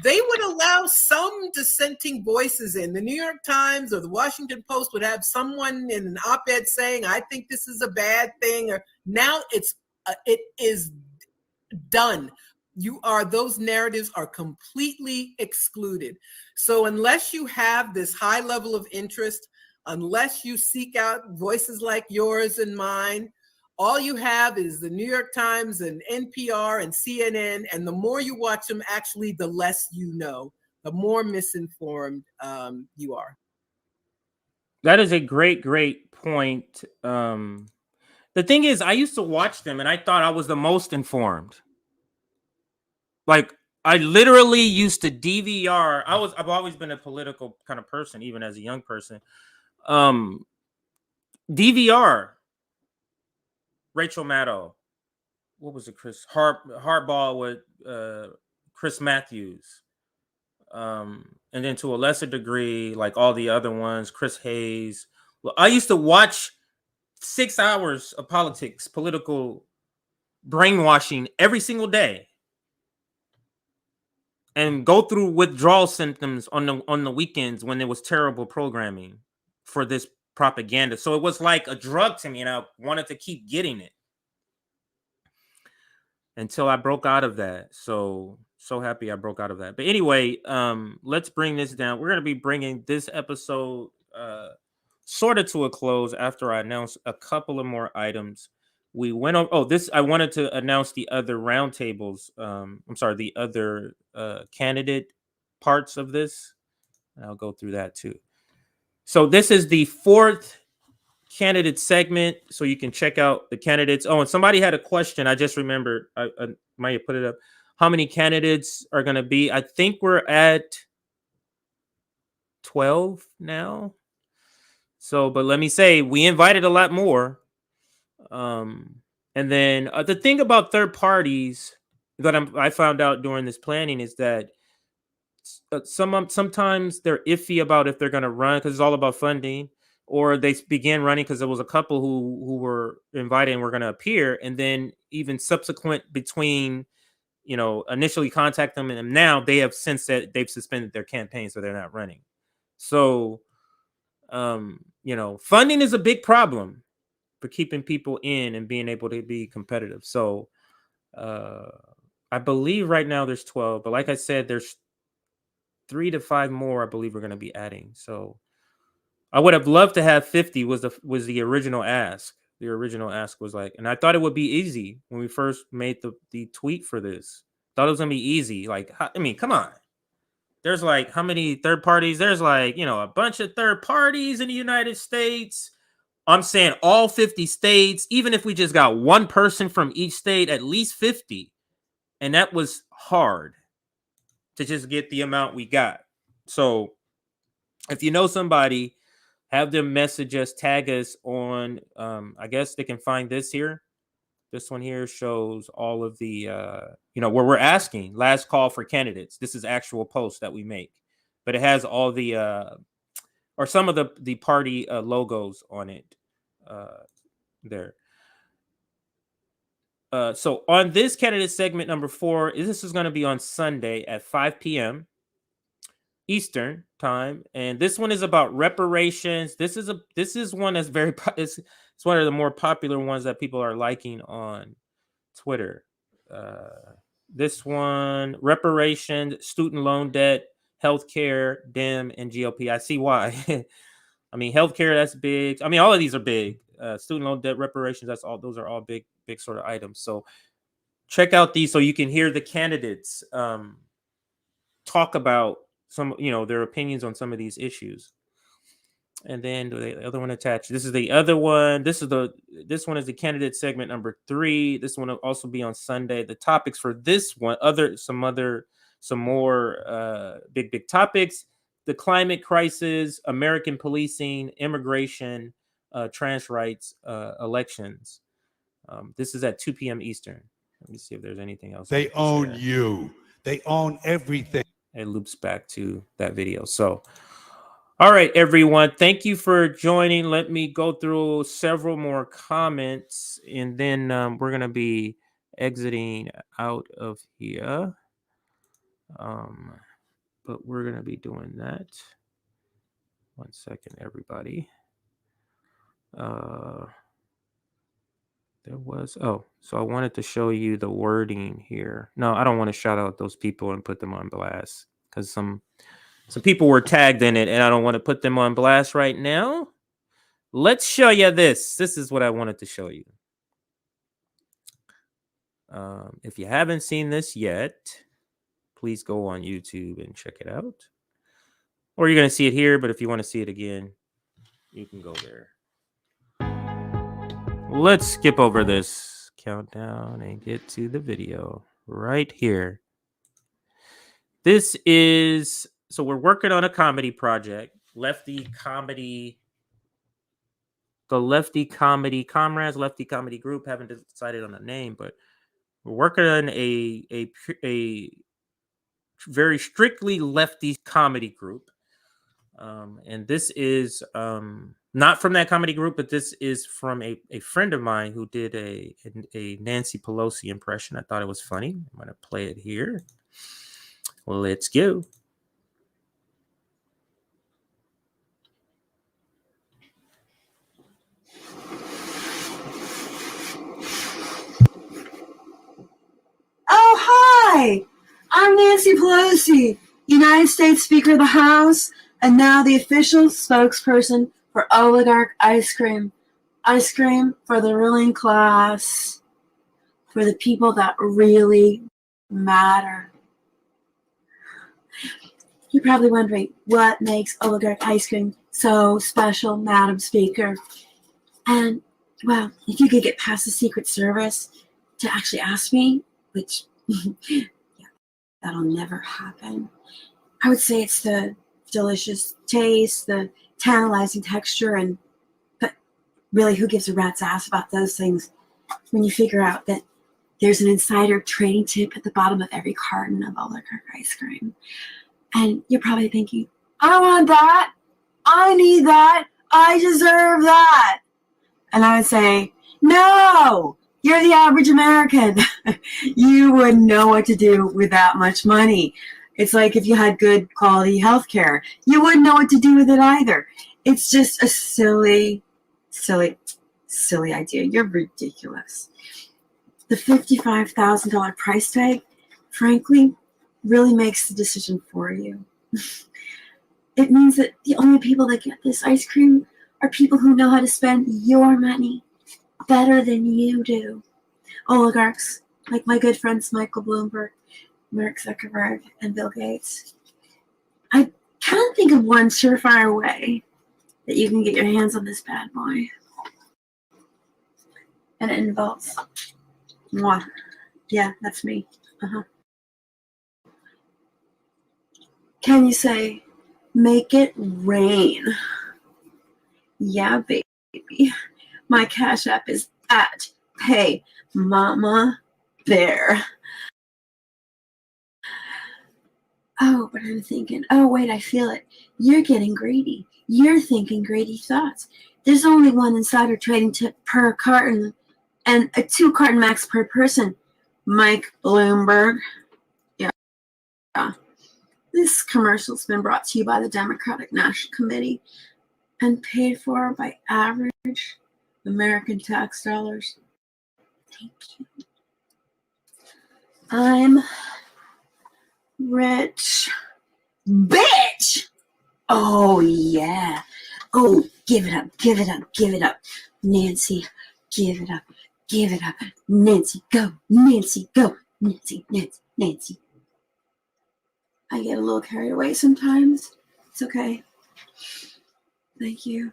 They would allow some dissenting voices in. The New York Times or the Washington Post would have someone in an op-ed saying, I think this is a bad thing. Or now it is done. Those narratives are completely excluded. So unless you have this high level of interest, unless you seek out voices like yours and mine, all you have is the New York Times and NPR and CNN. And the more you watch them, actually, the less you know, the more misinformed you are. That is a great point. The thing is, I used to watch them and I thought I was the most informed. Like, I literally used to DVR. I've always been a political kind of person, even as a young person. DVR Rachel Maddow. What was it? Chris Hardball with Chris Matthews. And then to a lesser degree, like all the other ones, Chris Hayes. Well, I used to watch 6 hours of politics, political brainwashing every single day, and go through withdrawal symptoms on the weekends when there was terrible programming for this propaganda. So it was like a drug to me, and I wanted to keep getting it until I broke out of that. So happy I broke out of that. But anyway, let's bring this down. We're going to be bringing this episode sort of to a close after I announce a couple of more items. We went over, I wanted to announce the other roundtables. The other candidate parts of this. And I'll go through that too. So this is the fourth candidate segment, so you can check out the candidates. Oh, and somebody had a question. I just remembered. I might have put it up. How many candidates are going to be? I think we're at 12 now. So, but let me say, we invited a lot more. And then the thing about third parties that I found out during this planning is that sometimes they're iffy about if they're going to run because it's all about funding, or they began running because there was a couple who were invited and were going to appear, and then even subsequent between, initially contact them and now they have since said they've suspended their campaign, so they're not running. So, funding is a big problem for keeping people in and being able to be competitive. So, I believe right now there's 12, but like I said, there's 3 to 5 more I believe we're going to be adding. So I would have loved to have 50 was the original ask. The original ask was like, and I thought it would be easy when we first made the tweet for this. Thought it was going to be easy. Like, I mean, come on. There's like how many third parties? There's like, a bunch of third parties in the United States. I'm saying all 50 states, even if we just got one person from each state, at least 50. And that was hard to just get the amount we got. So if you know somebody, have them message us, tag us on, I guess they can find this here. This one here shows all of the, where we're asking last call for candidates. This is actual posts that we make, but it has all the, or some of the party logos on it there. So on this candidate segment number 4, this is going to be on Sunday at 5 p.m. Eastern time, and this one is about reparations. This is one that's very it's one of the more popular ones that people are liking on Twitter. This one, reparations, student loan debt, healthcare, DEM, and GOP. I see why. I mean, healthcare, that's big. I mean, all of these are big. Student loan debt, reparations, those are all big sort of items. So check out these so you can hear the candidates talk about some, their opinions on some of these issues. And then the other one attached. This is the other one. This one is the candidate segment number 3. This one will also be on Sunday. The topics for this one, some more big topics: the climate crisis, American policing, immigration, trans rights, elections. This is at 2 p.m. Eastern. Let me see if there's anything else. They own you. They own everything. It loops back to that video. So, all right, everyone. Thank you for joining. Let me go through several more comments, and then we're going to be exiting out of here. But we're going to be doing that. 1 second, everybody. So I wanted to show you the wording here. No, I don't want to shout out those people and put them on blast because some people were tagged in it and I don't want to put them on blast right now. Let's show you this. This is what I wanted to show you. If you haven't seen this yet, please go on YouTube and check it out. Or you're going to see it here, but if you want to see it again, you can go there. Let's skip over this countdown and get to the video right here. This is, so we're working on a comedy project, the Lefty Comedy Comrades, Lefty Comedy Group. Haven't decided on a name, but we're working on a very strictly lefty comedy group. And this is not from that comedy group, but this is from a friend of mine who did a Nancy Pelosi impression. I thought it was funny. I'm going to play it here. Let's go. Oh, hi! I'm Nancy Pelosi, United States Speaker of the House, and now the official spokesperson for oligarch ice cream. Ice cream for the ruling class, for the people that really matter. You're probably wondering what makes oligarch ice cream so special, Madam Speaker. And, well, if you could get past the Secret Service to actually ask me, which, yeah, that'll never happen. I would say it's the delicious taste, the tantalizing texture, but really, who gives a rat's ass about those things when you figure out that there's an insider trading tip at the bottom of every carton of oligarch ice cream? And you're probably thinking, I want that. I need that. I deserve that. And I would say, no, you're the average American. You wouldn't know what to do with that much money. It's like if you had good quality health care, you wouldn't know what to do with it either. It's just a silly idea. You're ridiculous. The $55,000 price tag, frankly, really makes the decision for you. It means that the only people that get this ice cream are people who know how to spend your money better than you do. Oligarchs, like my good friends Michael Bloomberg, Mark Zuckerberg, and Bill Gates. I can't think of one surefire way that you can get your hands on this bad boy. And it involves moi. Yeah, that's me. Can you say, make it rain? Yeah, baby. My Cash App is at Hey Mama Bear. Oh, but I'm thinking, oh, wait, I feel it. You're getting greedy. You're thinking greedy thoughts. There's only one insider trading tip per carton and a 2 carton max per person. Mike Bloomberg. Yeah. This commercial's been brought to you by the Democratic National Committee and paid for by average American tax dollars. Thank you. I'm rich. Bitch! Oh, yeah. Oh, give it up, give it up, give it up. Nancy, give it up, give it up. Nancy, go. Nancy, go. Nancy, Nancy, Nancy. I get a little carried away sometimes. It's okay. Thank you.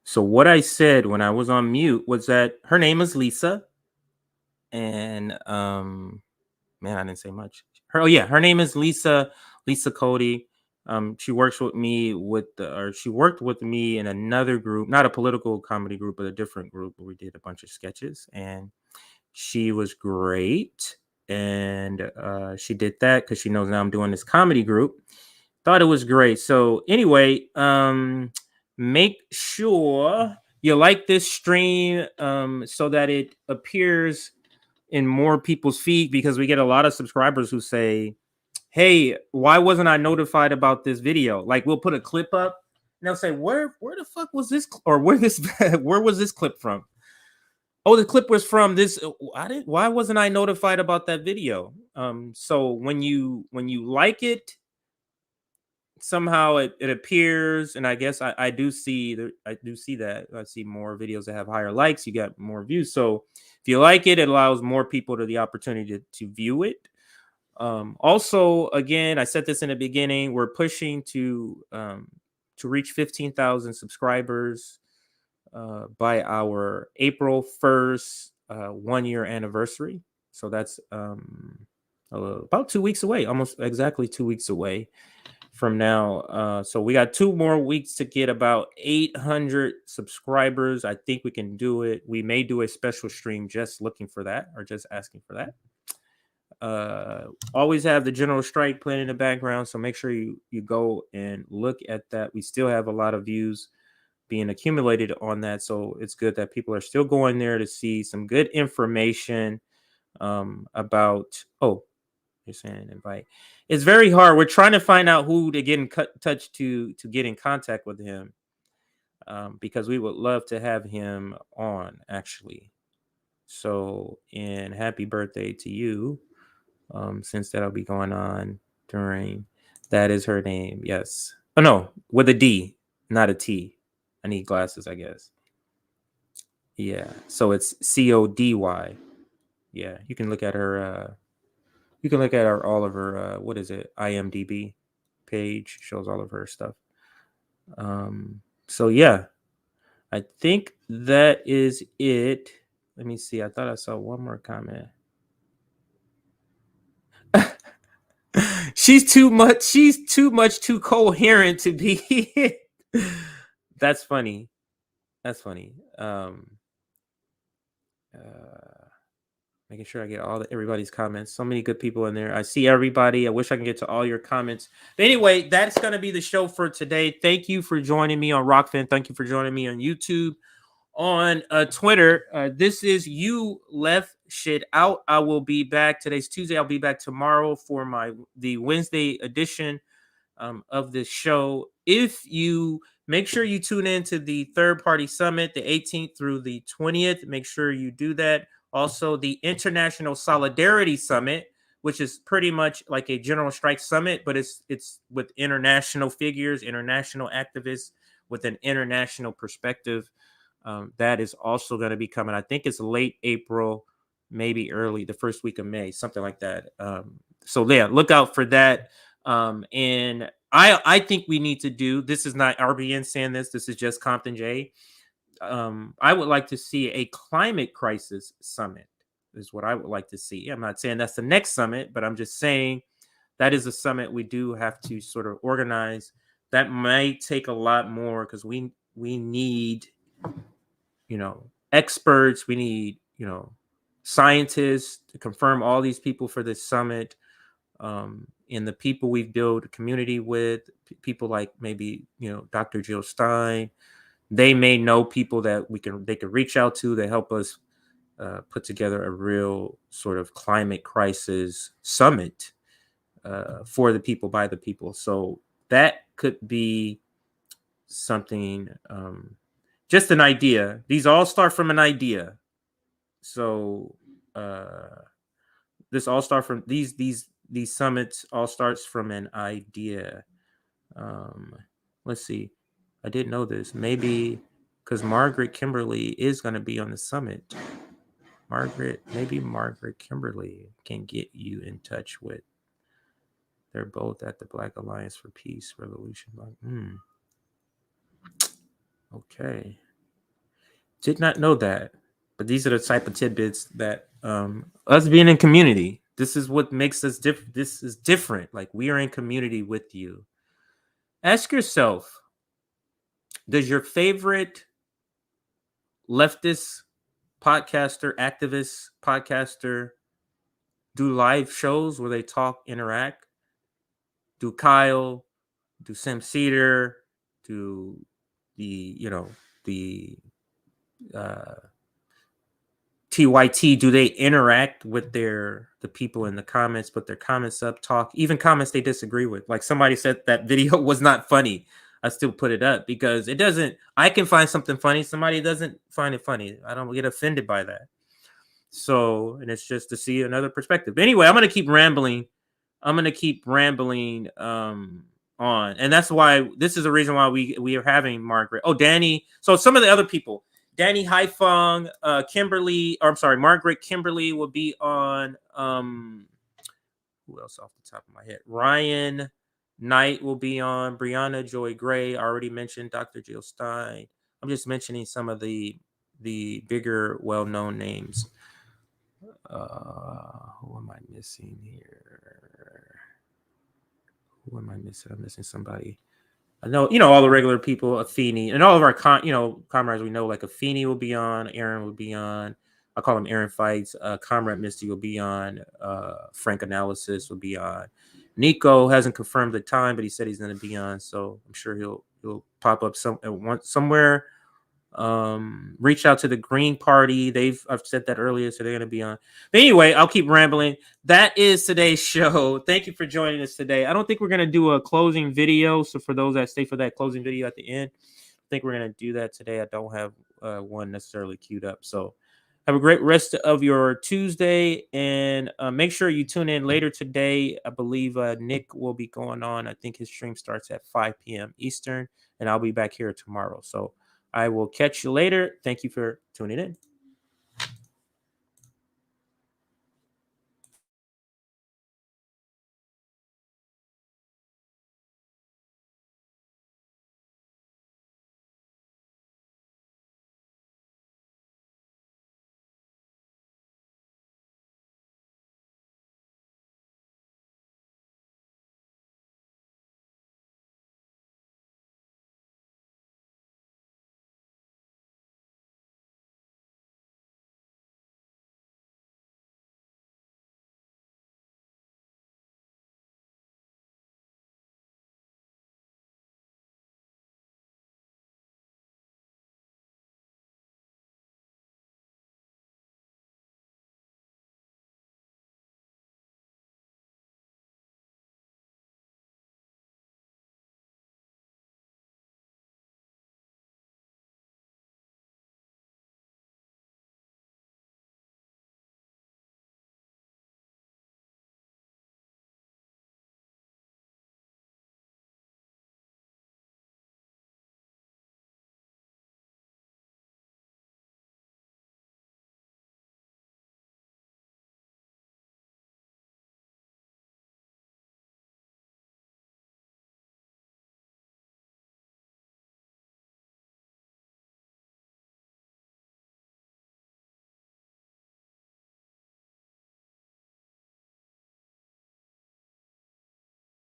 So what I said when I was on mute was that her name is Lisa, and man, I didn't say much. Her name is Lisa Cody. She works with me she worked with me in another group, not a political comedy group, but a different group where we did a bunch of sketches, and she was great. And she did that because she knows now I'm doing this comedy group. Thought it was great. So anyway, make sure you like this stream so that it appears in more people's feed, because we get a lot of subscribers who say, hey, why wasn't I notified about this video? Like, we'll put a clip up and they'll say, where the fuck was this, or where was this clip from? Oh, the clip was from this. Why wasn't I notified about that video? So when you like it, somehow it appears, and I guess I do see that. I see more videos that have higher likes. You got more views. So if you like it, it allows more people the opportunity to view it. Also, again, I said this in the beginning, we're pushing to reach 15,000 subscribers by our April 1st 1 year anniversary. So that's about 2 weeks away, almost exactly 2 weeks away from now. So we got 2 more weeks to get about 800 subscribers. I think we can do it. We may do a special stream just looking for that, or just asking for that. Always have the general strike playing in the background, so make sure you go and look at that. We still have a lot of views being accumulated on that, so it's good that people are still going there to see some good information about. Oh, you're saying invite. It's very hard. We're trying to find out who to get in touch to get in contact with him, because we would love to have him on, actually. So, and happy birthday to you, since that'll be going on during. That is her name. Yes. Oh no, with a D, not a T. I need glasses, I guess. Yeah. So it's CODY. Yeah, you can look at her You can look at all of her what is it, IMDb page, shows all of her stuff. So yeah, I think that is it. Let me see. I thought I saw one more comment. She's too too coherent to be. That's funny. That's funny. Making sure I get everybody's comments. So many good people in there. I see everybody. I wish I can get to all your comments. But anyway, that's going to be the show for today. Thank you for joining me on Rockfin. Thank you for joining me on YouTube, on Twitter. This is You Left Shit Out. I will be back. Today's Tuesday. I'll be back tomorrow for the Wednesday edition of this show. If you make sure you tune in to the Third Party Summit, the 18th through the 20th, make sure you do that. Also, the International Solidarity Summit, which is pretty much like a general strike summit, but it's with international figures, international activists with an international perspective. That is also going to be coming. I think it's late April, maybe early the first week of May, something like that. So yeah, look out for that. And I think we need to do, this is not RBN saying this is just Compton J. I would like to see a climate crisis summit is what I would like to see. I'm not saying that's the next summit, but I'm just saying that is a summit we do have to sort of organize. That might take a lot more because we need, experts. We need, scientists to confirm all these people for this summit. And the people we've built a community with, people like maybe, Dr. Jill Stein, they may know people that they could reach out to that help us put together a real sort of climate crisis summit for the people, by the people. So that could be something, just an idea. These all start from an idea. So this all start from these summits all starts from an idea. Let's see. I didn't know this. Maybe because Margaret Kimberly is going to be on the summit. Maybe Margaret Kimberly can get you in touch with. They're both at the Black Alliance for Peace Revolution. Okay. Did not know that. But these are the type of tidbits that us being in community, this is what makes us different. This is different. Like, we are in community with you. Ask yourself, does your favorite leftist podcaster, activist podcaster do live shows where they talk, interact? Do Kyle, do Sam Cedar, do the TYT, do they interact with the people in the comments, put their comments up, talk, even comments they disagree with? Like, somebody said that video was not funny. I still put it up because it doesn't, I can find something funny. Somebody doesn't find it funny. I don't get offended by that. So, and it's just to see another perspective. But anyway, I'm going to keep rambling. On. And that's why, this is the reason why we are having Margaret. Oh, Danny. So some of the other people, Danny Haifong, Margaret Kimberly will be on. Who else off the top of my head? Ryan Knight will be on. Brianna Joy Gray, I already mentioned. Dr. Jill Stein. I'm just mentioning some of the bigger, well-known names. Who am I missing here? Who am I missing? I'm missing somebody. I know, all the regular people, Afeni, and all of our comrades we know, like Afeni will be on, Aaron will be on. I call him Aaron Fights. Comrade Misty will be on. Frank Analysis will be on. Nico hasn't confirmed the time, but he said he's going to be on, so I'm sure he'll pop up somewhere. Reach out to the Green Party. I've said that earlier, so they're going to be on. But anyway, I'll keep rambling. That is today's show. Thank you for joining us today. I don't think we're going to do a closing video, so for those that stay for that closing video at the end, I think we're going to do that today. I don't have one necessarily queued up. So have a great rest of your Tuesday, and make sure you tune in later today. I believe Nick will be going on. I think his stream starts at 5 p.m. Eastern, and I'll be back here tomorrow. So I will catch you later. Thank you for tuning in.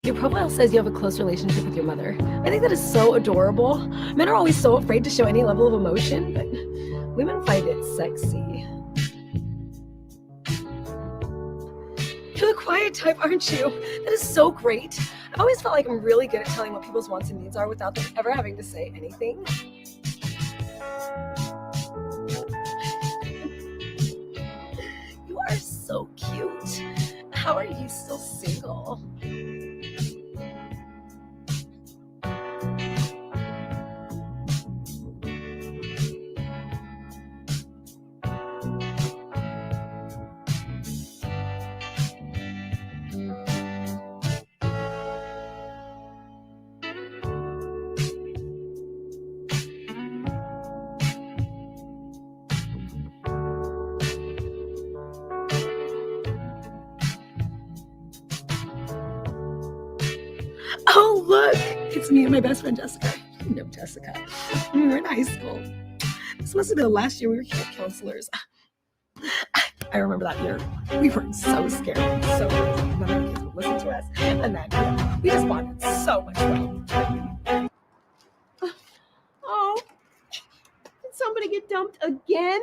Your profile says you have a close relationship with your mother. I think that is so adorable. Men are always so afraid to show any level of emotion, but women find it sexy. You're the quiet type, aren't you? That is so great. I've always felt like I'm really good at telling what people's wants and needs are without them ever having to say anything. You are so cute. How are you still single? Oh, look! It's me and my best friend Jessica. You know Jessica. We were in high school. This must have been the last year we were camp counselors. I remember that year. We were so scared. So none of the kids would listen to us. And then we just bonded so much well. Oh, did somebody get dumped again?